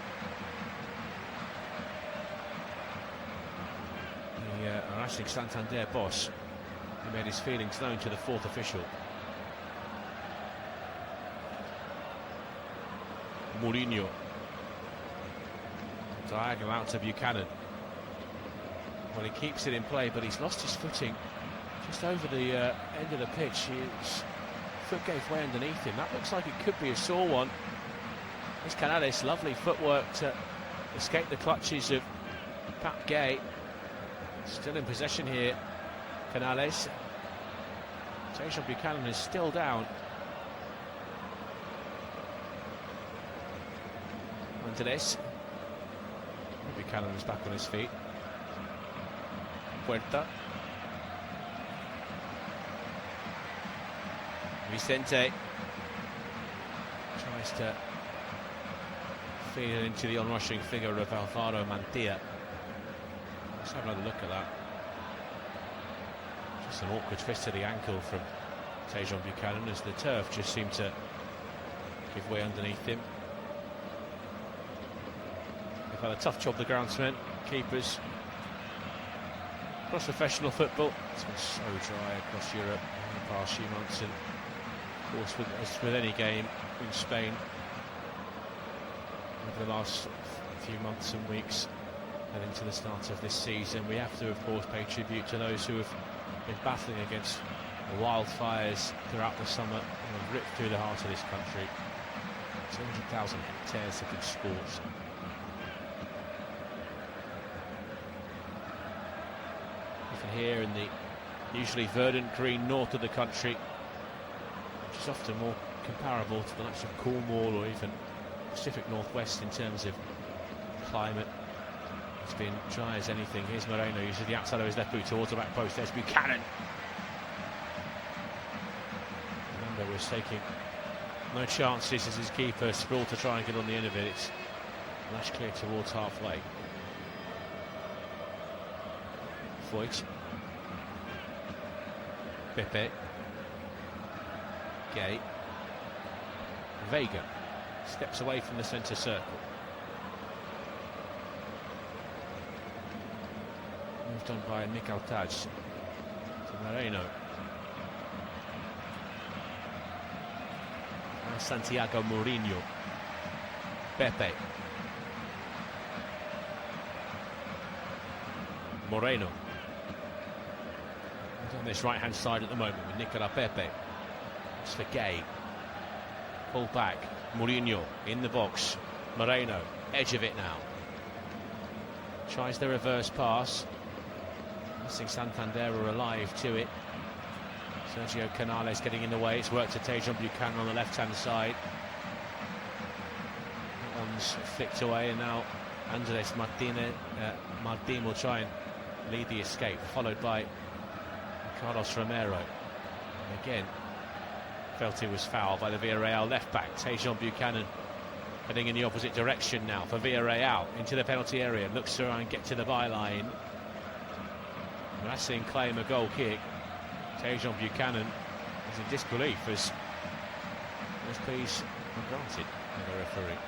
The Racing Santander boss, who made his feelings known to the fourth official. Mourinho. Diagonal out to Buchanan. Well, he keeps it in play, but he's lost his footing just over the end of the pitch. His foot gave way underneath him. That looks like it could be a sore one. This Canales, lovely footwork to escape the clutches of Pat Gay. Still in possession here, Canales. Jason Buchanan is still down. Andres. Buchanan is back on his feet. Puerta. Vicente tries to feed it into the onrushing figure of Alvaro Mantilla. Let's have another look at that. Just an awkward twist to the ankle from Tejan Buchanan, as the turf just seemed to give way underneath him. They've had a tough job, the groundsmen, keepers. Across professional football, it's been so dry across Europe in the past few months, and of course, as with any game in Spain over the last few months and weeks and into the start of this season, we have to, of course, pay tribute to those who have been battling against the wildfires throughout the summer and have ripped through the heart of this country. 200,000 hectares have been scorched. Even here in the usually verdant green north of the country, which is often more comparable to the likes of Cornwall or even Pacific Northwest in terms of climate, it's been dry as anything. Here's Moreno, uses the outside of his left boot towards the back post. There's Buchanan. Fernando was taking no chances as his keeper sprawled to try and get on the end of it. It's lashed clear towards halfway. Foyt. Pepe. Gay. Vega steps away from the centre circle. Moved on by Mikel Taj to Moreno. And Santiago Mourinho. Pepe. Moreno. He's on this right-hand side at the moment with Nicola Pepe. It's for Gay. Pull back. Mourinho in the box. Moreno, edge of it now. Tries the reverse pass. Racing Santander are alive to it. Sergio Canales getting in the way. It's worked to Tejan Buchanan on the left-hand side. That one's flicked away, and now Andres Martin will try and lead the escape, followed by Carlos Romero. And again, felt he was fouled by the Villarreal left-back. Tejan Buchanan heading in the opposite direction now for Villarreal into the penalty area. Looks to try and get to the byline. Racing claim a goal kick. Tejan Buchanan is in disbelief as those pleas are granted by the referee.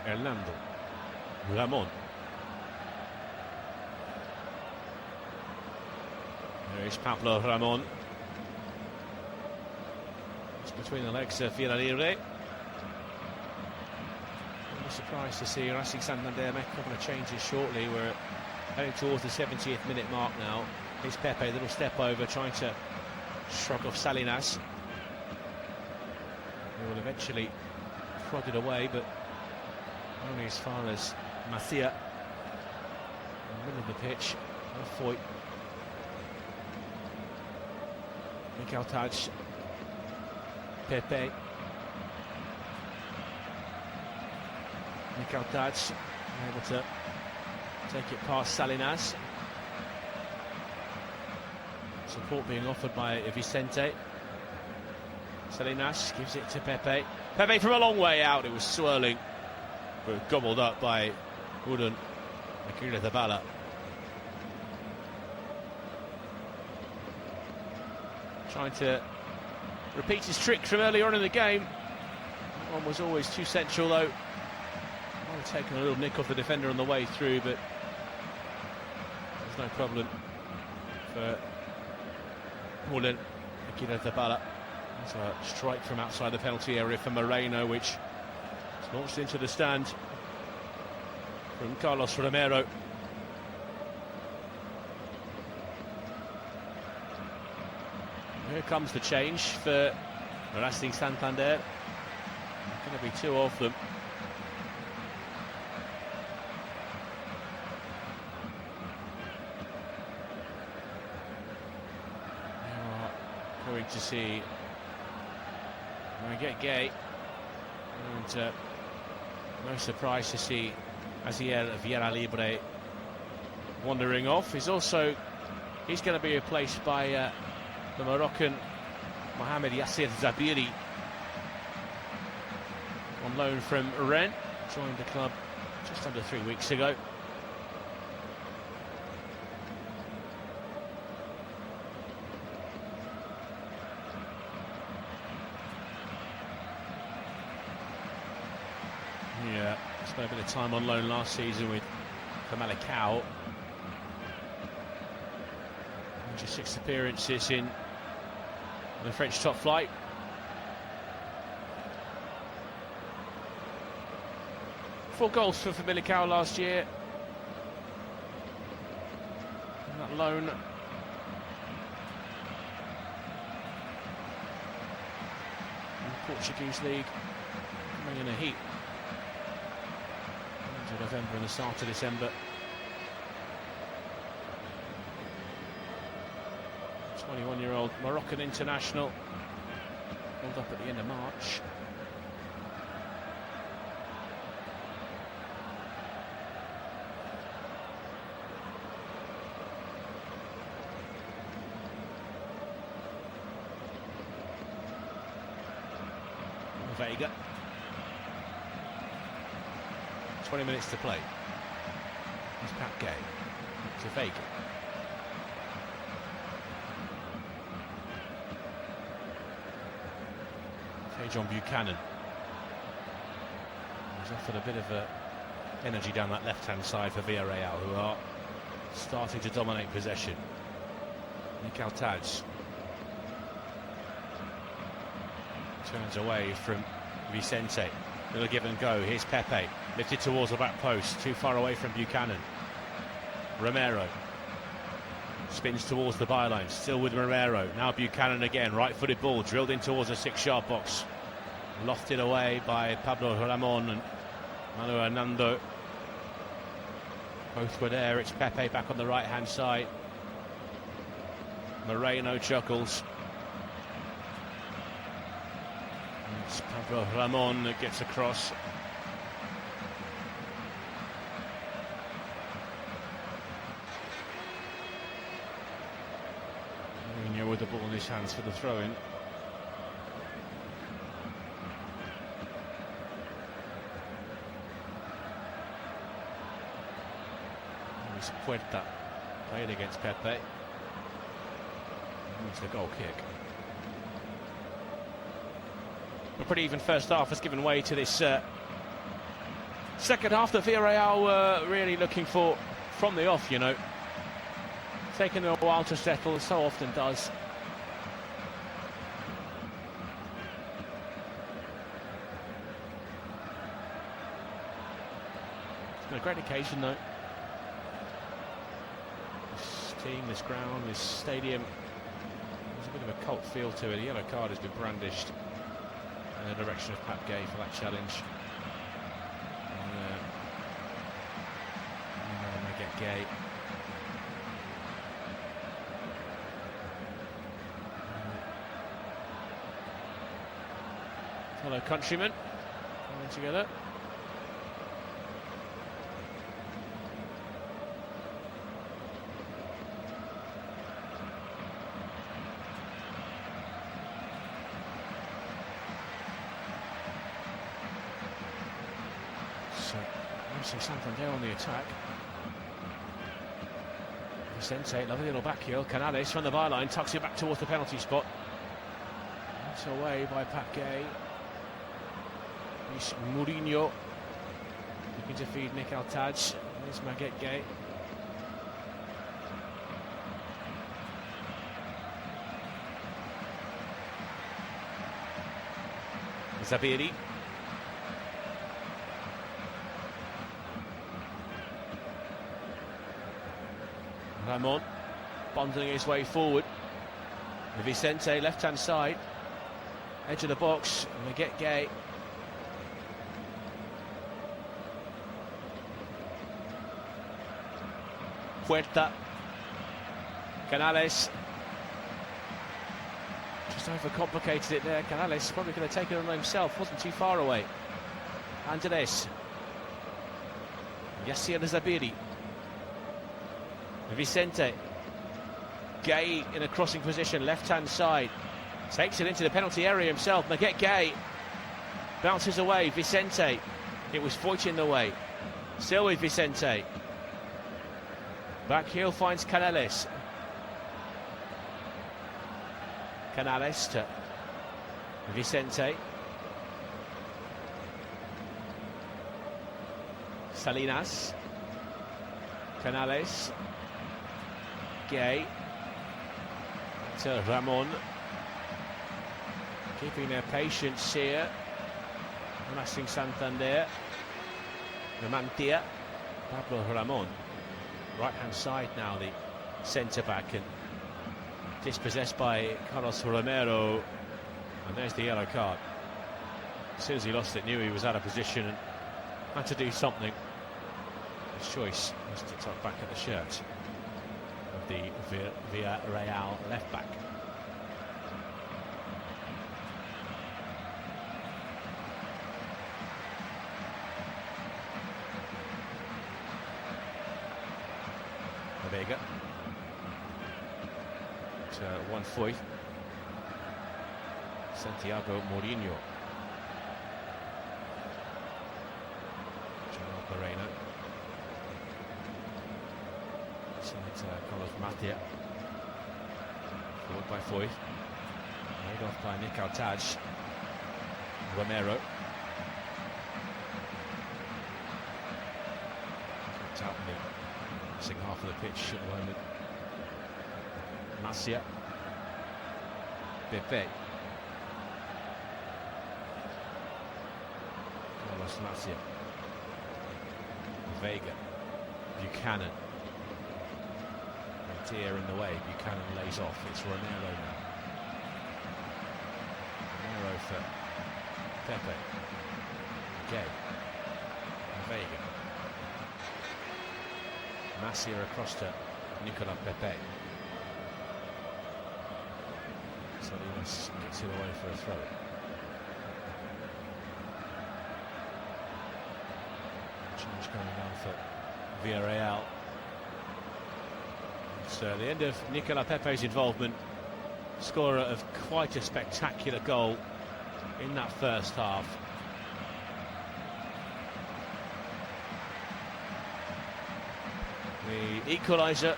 Hernando. Ramon. There is Pablo Ramon. It's between the legs of Villarreal. I'm surprised to see Racing Santander make a couple of changes shortly. We're heading towards the 70th minute mark now. Here's Pepe, a little step over, trying to shrug off Salinas. He will eventually prod it away, but only as far as Macia in the middle of the pitch. Foyt. Mikel Taj. Pepe. Mikel Taj able to take it past Salinas. Support being offered by Vicente. Salinas gives it to Pepe. Pepe from a long way out. It was swirling, but gobbled up by Udon Akira Zabala. Trying to repeat his trick from earlier on in the game. That one was always too central, though. Might have taken a little nick off the defender on the way through, but there's no problem for Udon Akira Zabala. It's a strike from outside the penalty area for Moreno, which is launched into the stand from Carlos Romero. Here comes the change for Racing Santander. Going to be two of them. We are going to see get Gay, and no surprise to see Aziel Villarreal wandering off. He's going to be replaced by the Moroccan Mohamed Yassir Zabiri, on loan from Rennes, joined the club just under 3 weeks ago. Yeah, spent a bit of time on loan last season with Famalicão. Just 6 appearances in the French top flight. Four goals for Famalicão last year. And that loan. In the Portuguese league, coming in a heat. Into November and the start of December. 21-year-old Moroccan international, pulled up at the end of March. Vega. 20 minutes to play. Here's Pat Gay to Vega. John Buchanan. He's offered a bit of energy down that left-hand side for Villarreal, who are starting to dominate possession. Mikel Taj turns away from Vicente. Little give and go. Here's Pepe, lifted towards the back post, too far away from Buchanan. Romero spins towards the byline, still with Romero. Now Buchanan again, right-footed ball, drilled in towards the 6-yard box. Lofted away by Pablo Ramon and Manu Hernando. Both were there. It's Pepe back on the right-hand side. Moreno chuckles. It's Pablo Ramon that gets across. Mourinho with the ball in his hands for the throw-in. Puerta played against Pepe. It's the goal kick. A pretty even first half has given way to this second half that Villarreal were really looking for from the off, you know. Taking a while to settle, so often does. It's been a great occasion though. This ground, this stadium, there's a bit of a cult feel to it. A yellow card has been brandished in the direction of Pat Gay for that challenge. And get Gay. Fellow countrymen coming together. Racing Santander on the attack. Vicente, lovely little back heel. Canales from the byline, tucks it back towards the penalty spot. That's away by Pat Gay. It's Mourinho looking to feed Mikel Taj. There's Maguette Gay. Zabiri. Ramon bundling his way forward. Vicente, left-hand side, edge of the box, and they get Gay. Puerta. Canales. Just overcomplicated it there. Canales probably could have taken it on himself, wasn't too far away. Andres. Yassir Zabiri. Vicente. Gay in a crossing position, left-hand side. Takes it into the penalty area himself. Maguette Gay. Bounces away, Vicente. It was Voigt in the way. Still with Vicente. Back heel finds Canales. Canales to Vicente. Salinas. Canales. Gay. To Ramon. Keeping their patience here. Liga-Racing Santander. Romantia. Pablo Ramon. Right hand side now, the centre back, and dispossessed by Carlos Romero. And there's the yellow card. As soon as he lost it, knew he was out of position and had to do something. His choice was to tuck back at the shirt of the Villarreal left back. Vega to Juan Foyth. Santiago Mourinho. João Pereira. Side Carlos Matia. Forward by Foyth. Made off by Nick Altaj. Romero. Kept out in the half of the pitch at the moment. Macia. Pepe. Carlos Macia. Vega. Buchanan. Matia in the way. Buchanan lays off. It's Romero now. Romero for Pepe. Gay. Vega. Macia across to Nicola Pepe. Salinas gets it away for a throw. Change coming down for Villarreal. So the end of Nicola Pepe's involvement, scorer of quite a spectacular goal in that first half. The equaliser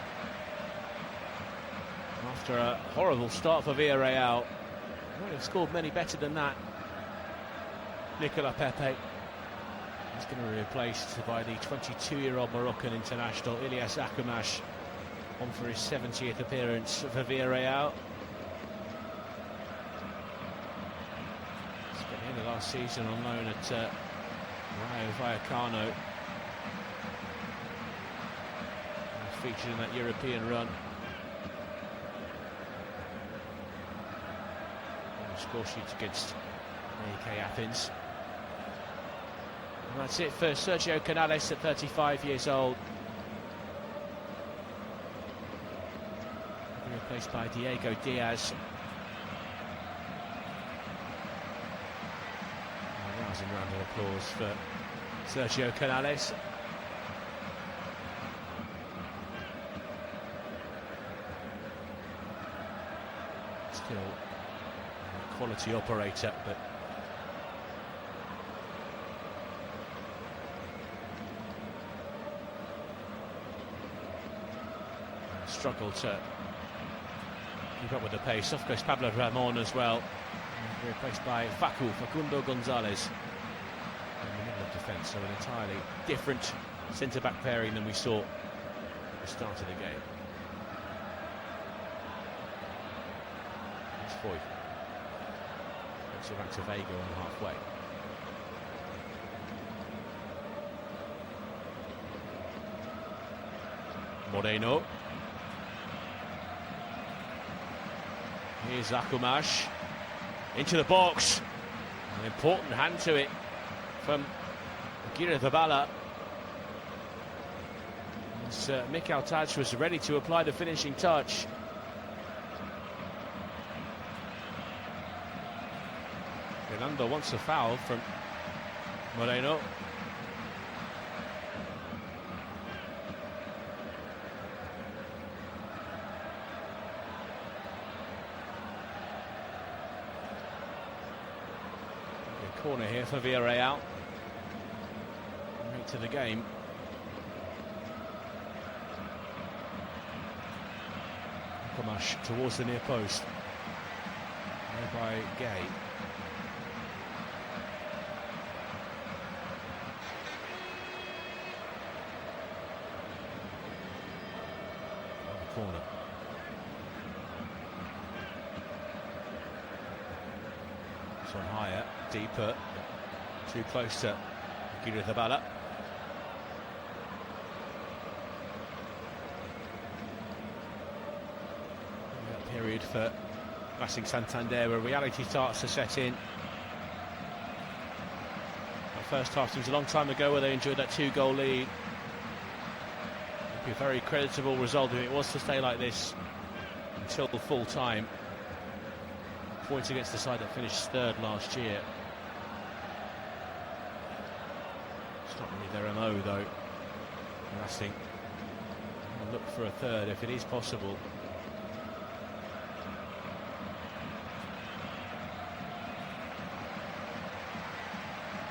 after a horrible start for Villarreal. Might have scored many better than that. Nicola Pepe is going to be replaced by the 22-year-old Moroccan international Ilyas Akoumash, on for his 70th appearance for Villarreal. Spent the end of last season on loan at Rayo Vallecano. Featured in that European run. On the score sheet against AEK Athens. And that's it for Sergio Canales at 35 years old. Replaced by Diego Diaz. A rousing round of applause for Sergio Canales. Still a quality operator, but struggled to keep up with the pace. Off goes Pablo Ramon as well, replaced by Facundo Gonzalez in the middle of defence. So an entirely different centre-back pairing than we saw at the start of the game. It's Foyth. Gets it back to Vega on halfway. Moreno. Here's Akoumash into the box. An important hand to it from Gira Zabala. Mikel Taj was ready to apply the finishing touch. Fernando wants a foul from Moreno. Corner here for Villarreal. Right to the game. Kamash towards the near post. There by Gay. Corner. It's on higher, deeper, too close to Liga-Racing. Period for Racing Santander where reality starts to set in. The first half seems a long time ago where they enjoyed that 2-goal lead. A very creditable result if it was to stay like this until full time. Points against the side that finished third last year. It's not really their MO though. Racing will look for a third if it is possible.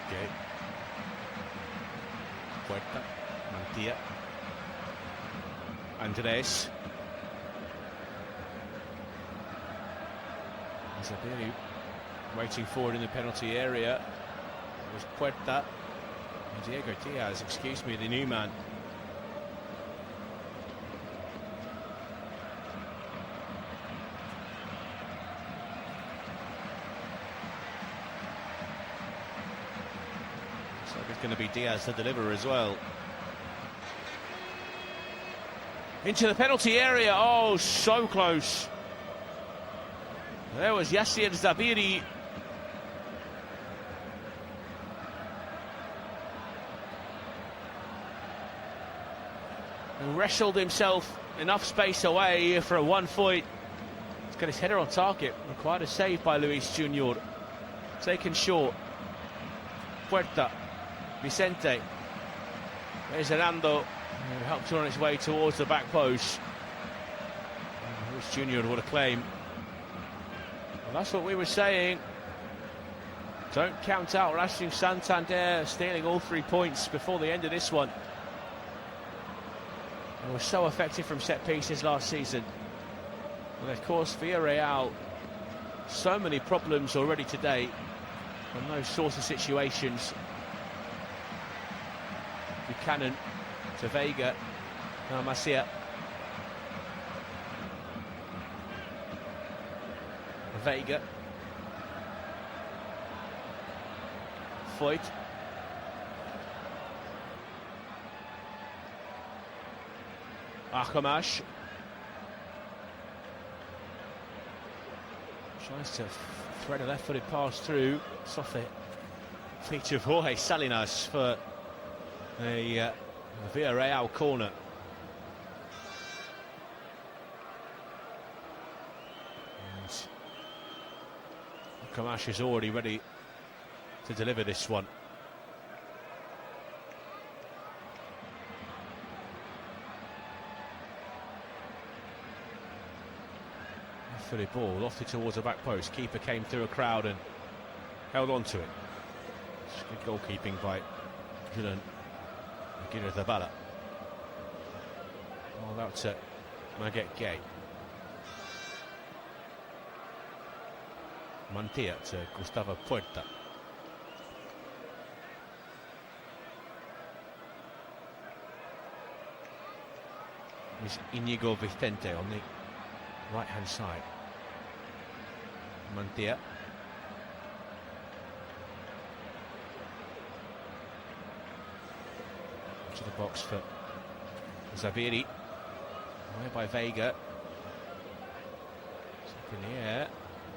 Okay. Puerta, Mantilla. Andres. Zabiri waiting forward in the penalty area. It was Puerta. And Diego Diaz, excuse me, the new man. Looks like it's going to be Diaz to deliver as well. Into the penalty area, oh, so close. There was Yassir Zabiri. Who wrestled himself enough space away for a 1-foot. He's got his header on target, required a save by Luis Junior. Taken short. Puerta, Vicente. There's Hernando, who helped on its way towards the back post. Luis Junior would have claimed. Well, that's what we were saying. Don't count out Racing Santander stealing all 3 points before the end of this one. They were so effective from set pieces last season. And of course, Villarreal, so many problems already today from those sorts of situations. Buchanan to Vega, now Macia. Vega. Foyt. Akamash. Tries to thread a left-footed pass through. It's off the feet of Jorge Salinas for a Villarreal corner. Kamash is already ready to deliver this one. Left-footed ball lofted towards the back post. Keeper came through a crowd and held on to it. Good goalkeeping by Julian Liga-Racing. All out to Maguette Gay. Mantilla to Gustavo Puerta. Is Inigo Vicente on the right hand side. Mantilla. To the box for Zabiri. Away by Vega. It's up in the air.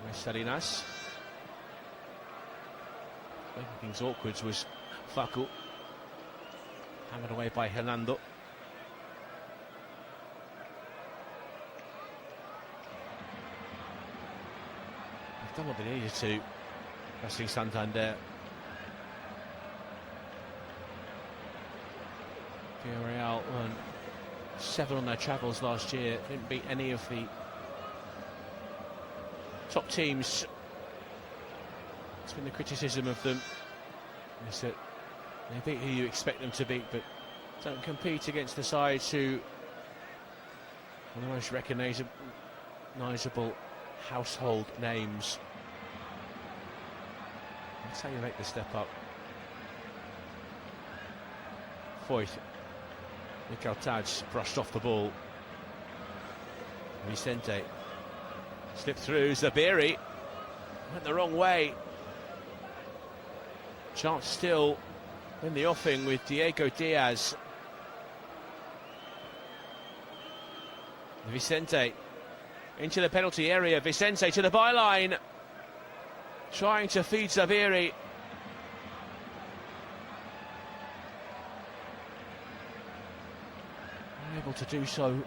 Where's Salinas? Making things awkward was Facu. Hammered away by Hernando. They've done what they needed to. Racing Santander. Villarreal won 7 on their travels last year. Didn't beat any of the top teams It's been the criticism of them, is that they beat who you expect them to beat, but don't compete against the sides who are the most recognisable household names. That's how you make the step up. Foyth. Mikel Taj brushed off the ball. Vicente slipped through. Zabiri went the wrong way. Chance still in the offing with Diego Diaz. Vicente into the penalty area. Vicente to the byline, trying to feed Zabiri. Unable to do so.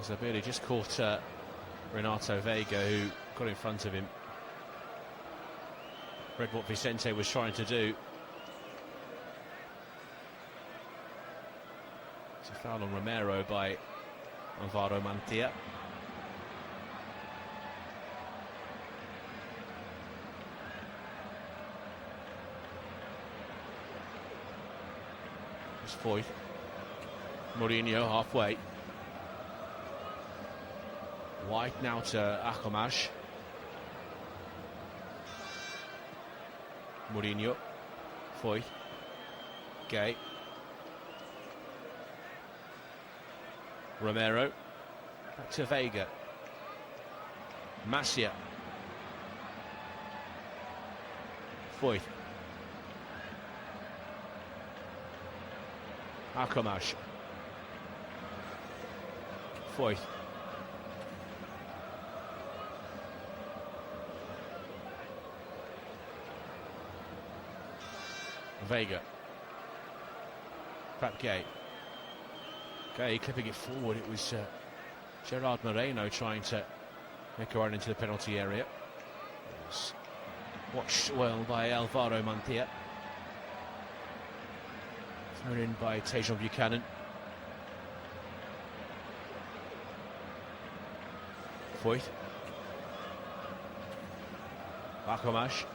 Zabiri just caught Renato Vega, who got in front of him. Read what Vicente was trying to do. It's a foul on Romero by Alvaro Mantilla. It's Foyth. Mourinho halfway. White now to Akomash. Mourinho. Foyth. Gay. Romero. Back to Vega. Masia. Foyth. Akomash. Foyth. Vega. Pat Gay. Gay clipping it forward. It was Gerard Moreno trying to make a run into the penalty area. It was watched well by Alvaro Mantilla. Thrown in by Tejon Buchanan. Foyth. Akomash.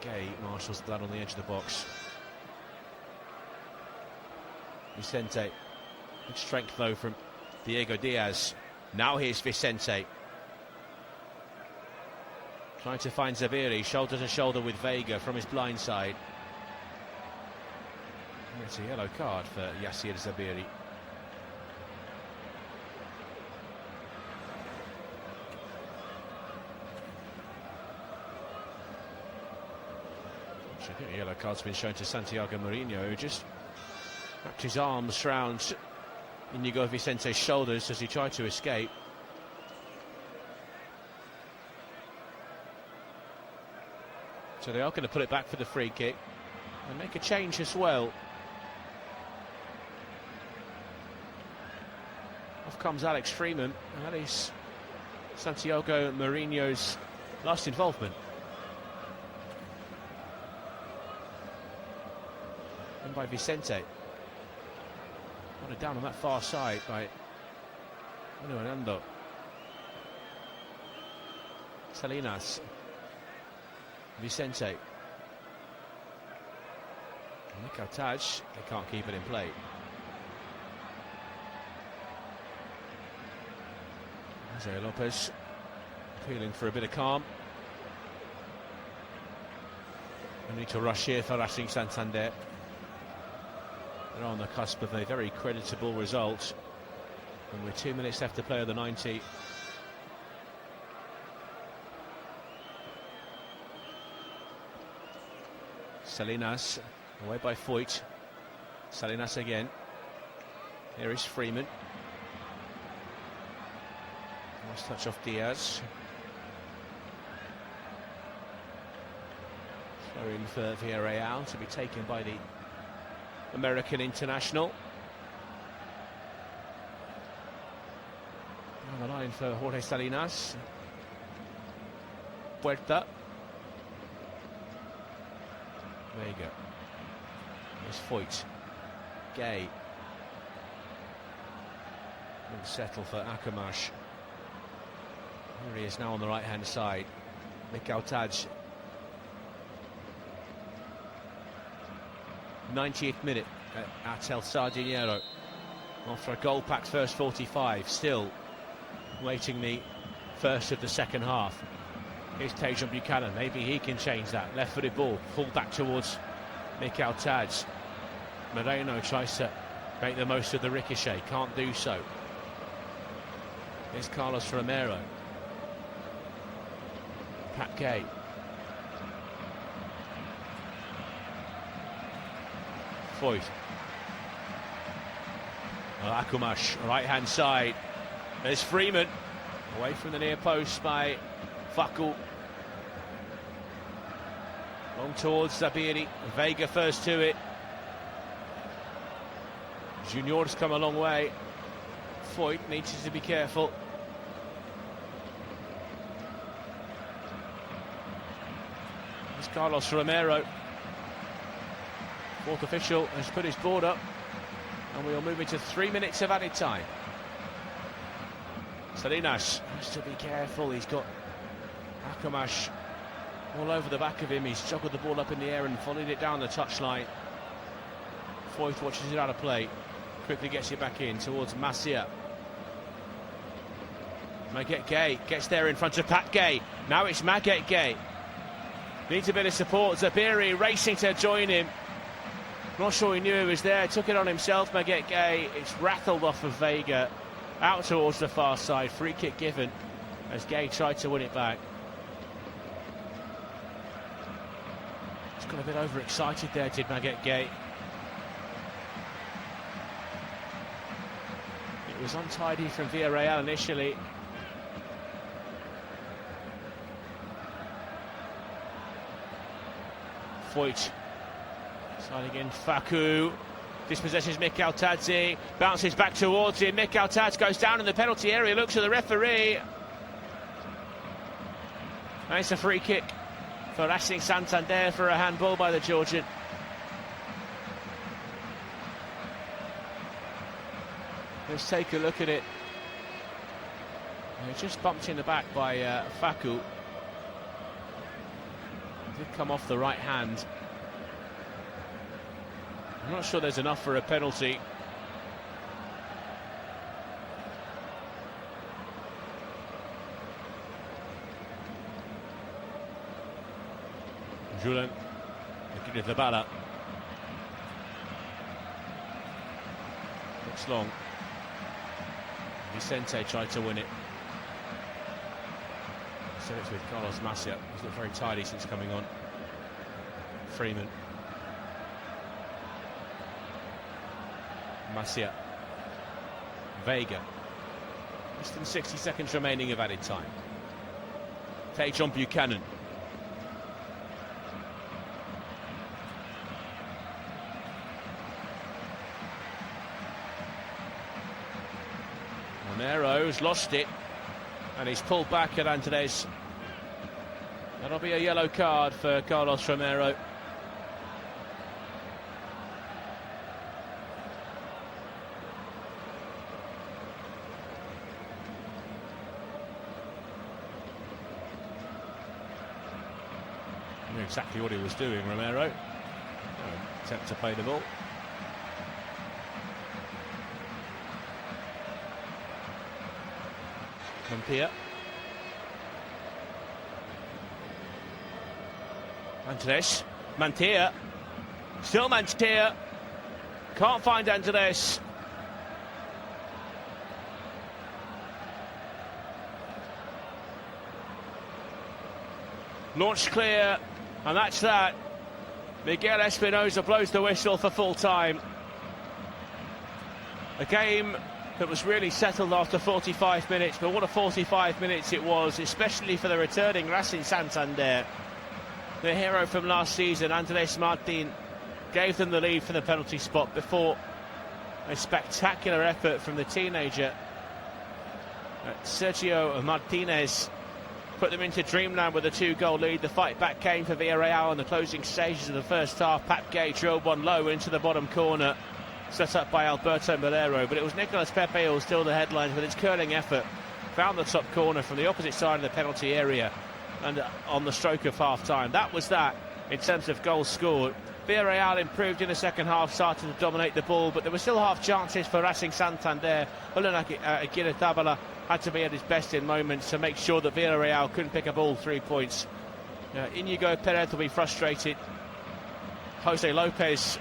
Gay marshals that on the edge of the box. Vicente. Good strength though from Diego Diaz. Now here's Vicente. Trying to find Zabiri, shoulder to shoulder with Vega from his blind side. And it's a yellow card for Yassir Zabiri. I think the yellow card's been shown to Santiago Mourinho, who just wrapped his arms round Inigo Vicente's shoulders as he tried to escape. So they are going to put it back for the free kick and make a change as well. Off comes Alex Freeman, and that is Santiago Mourinho's last involvement. By Vicente. Wanted down on that far side by Hernando. Salinas. Vicente. Mikel Taj, they can't keep it in play. Jose Lopez appealing for a bit of calm. No need to rush here for Racing Santander. They're on the cusp of a very creditable result, and with 2 minutes left to play on the 90. Salinas, away by Foyth. Salinas again. Here is Freeman. Nice touch off Diaz. Throw in for Villarreal to be taken by the American international. On the line for Jorge Salinas. Puerta. Vega. It's Foyt. Gay. Won't settle for Akamash. Here he is now on the right-hand side. Mikhail Taj. 90th minute at El Sardinero. After a goal-packed first 45, still waiting the first of the second half. Here's Tajon Buchanan. Maybe he can change that. Left-footed ball, pulled back towards Mikhail Taj. Moreno tries to make the most of the ricochet, can't do so. Here's Carlos Romero. Pat Gay. Foyt. Akumash, right-hand side. There's Freeman. Away from the near post by Faku. Long towards Zabiri. Vega first to it. Junior's come a long way. Foyt needs to be careful. It's Carlos Romero. Fourth official has put his board up, and we'll move into 3 minutes of added time. Salinas has to be careful. He's got Akamash all over the back of him. He's juggled the ball up in the air and volleyed it down the touchline. Foyt watches it out of play. Quickly gets it back in towards Masia. Maguette Gay gets there in front of Pat Gay. Now it's Maguette Gay. Needs a bit of support. Zabiri racing to join him. Not sure he knew he was there. Took it on himself, Maguette Gay. It's rattled off of Vega. Out towards the far side. Free kick given as Gay tried to win it back. He's got a bit overexcited there, did Maguette Gay. It was untidy from Villarreal initially. Foyt. Sliding in, Faku. Dispossesses Mikhail Tadzi. Bounces back towards him. Mikhail Tadzi goes down in the penalty area. Looks at the referee. And it's a free kick for Racing Santander for a handball by the Georgian. Let's take a look at it. Just bumped in the back by Faku. Did come off the right hand. I'm not sure there's enough for a penalty. Julen looking at the balla. Looks long. Vicente tried to win it. So it's with Carlos Masia. He's looked very tidy since coming on. Freeman. Masia. Vega. Less than 60 seconds remaining of added time. Tajon Buchanan. Romero's lost it, and he's pulled back at Andres. That'll be a yellow card for Carlos Romero. Knew exactly what he was doing, Romero. Attempt to play the ball. Mantia. Andres. Mantia. Still Mantia. Can't find Andres. Launched clear, and that's that. Miguel Espinosa blows the whistle for full time. A game that was really settled after 45 minutes, but what a 45 minutes it was, especially for the returning Racing Santander. The hero from last season, Andres Martin, gave them the lead for the penalty spot before a spectacular effort from the teenager, Sergio Martinez, put them into dreamland with a 2-goal lead. The fight back came for Villarreal in the closing stages of the first half. Pat Gay drilled one low into the bottom corner, set up by Alberto Melero, but it was Nicolas Pepe who was still the headlines with his curling effort. Found the top corner from the opposite side of the penalty area and on the stroke of half-time. That was that in terms of goals scored. Villarreal improved in the second half, started to dominate the ball, but there were still half chances for Racing Santander. Aguirre Tabala had to be at his best in moments to make sure that Villarreal couldn't pick up all 3 points. Inigo Perez will be frustrated. Jose Lopez,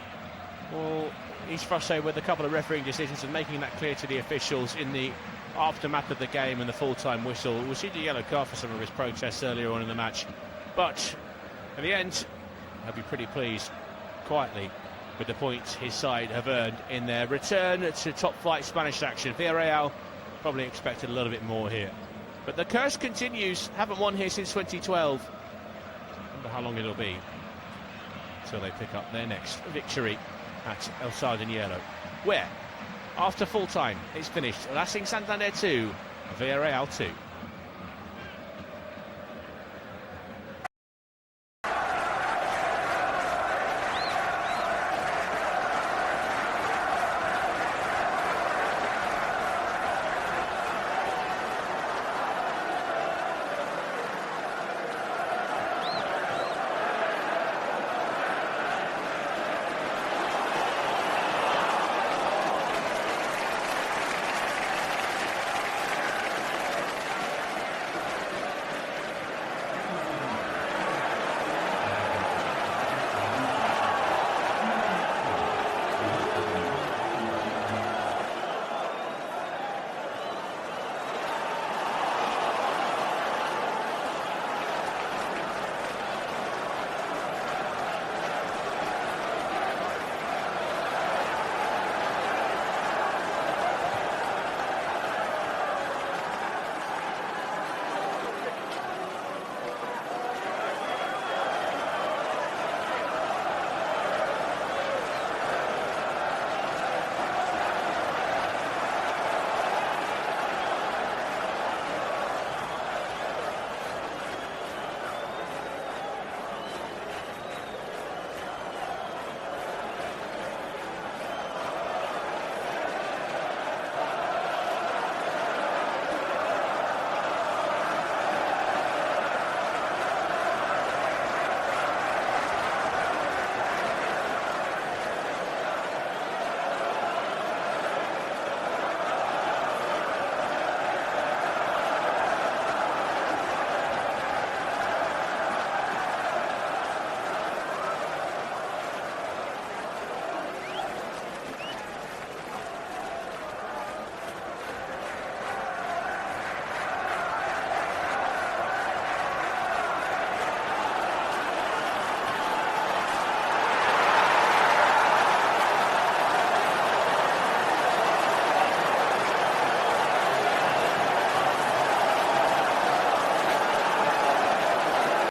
well, he's frustrated with a couple of refereeing decisions and making that clear to the officials in the aftermath of the game and the full-time whistle. We'll see the yellow card for some of his protests earlier on in the match, but in the end he'll be pretty pleased quietly with the points his side have earned in their return to top-flight Spanish action. Villarreal probably expected a little bit more here, but the curse continues. Haven't won here since 2012. Wonder how long it'll be until they pick up their next victory at El Sardinero, where after full time it's finished Racing Santander 2, Villarreal 2.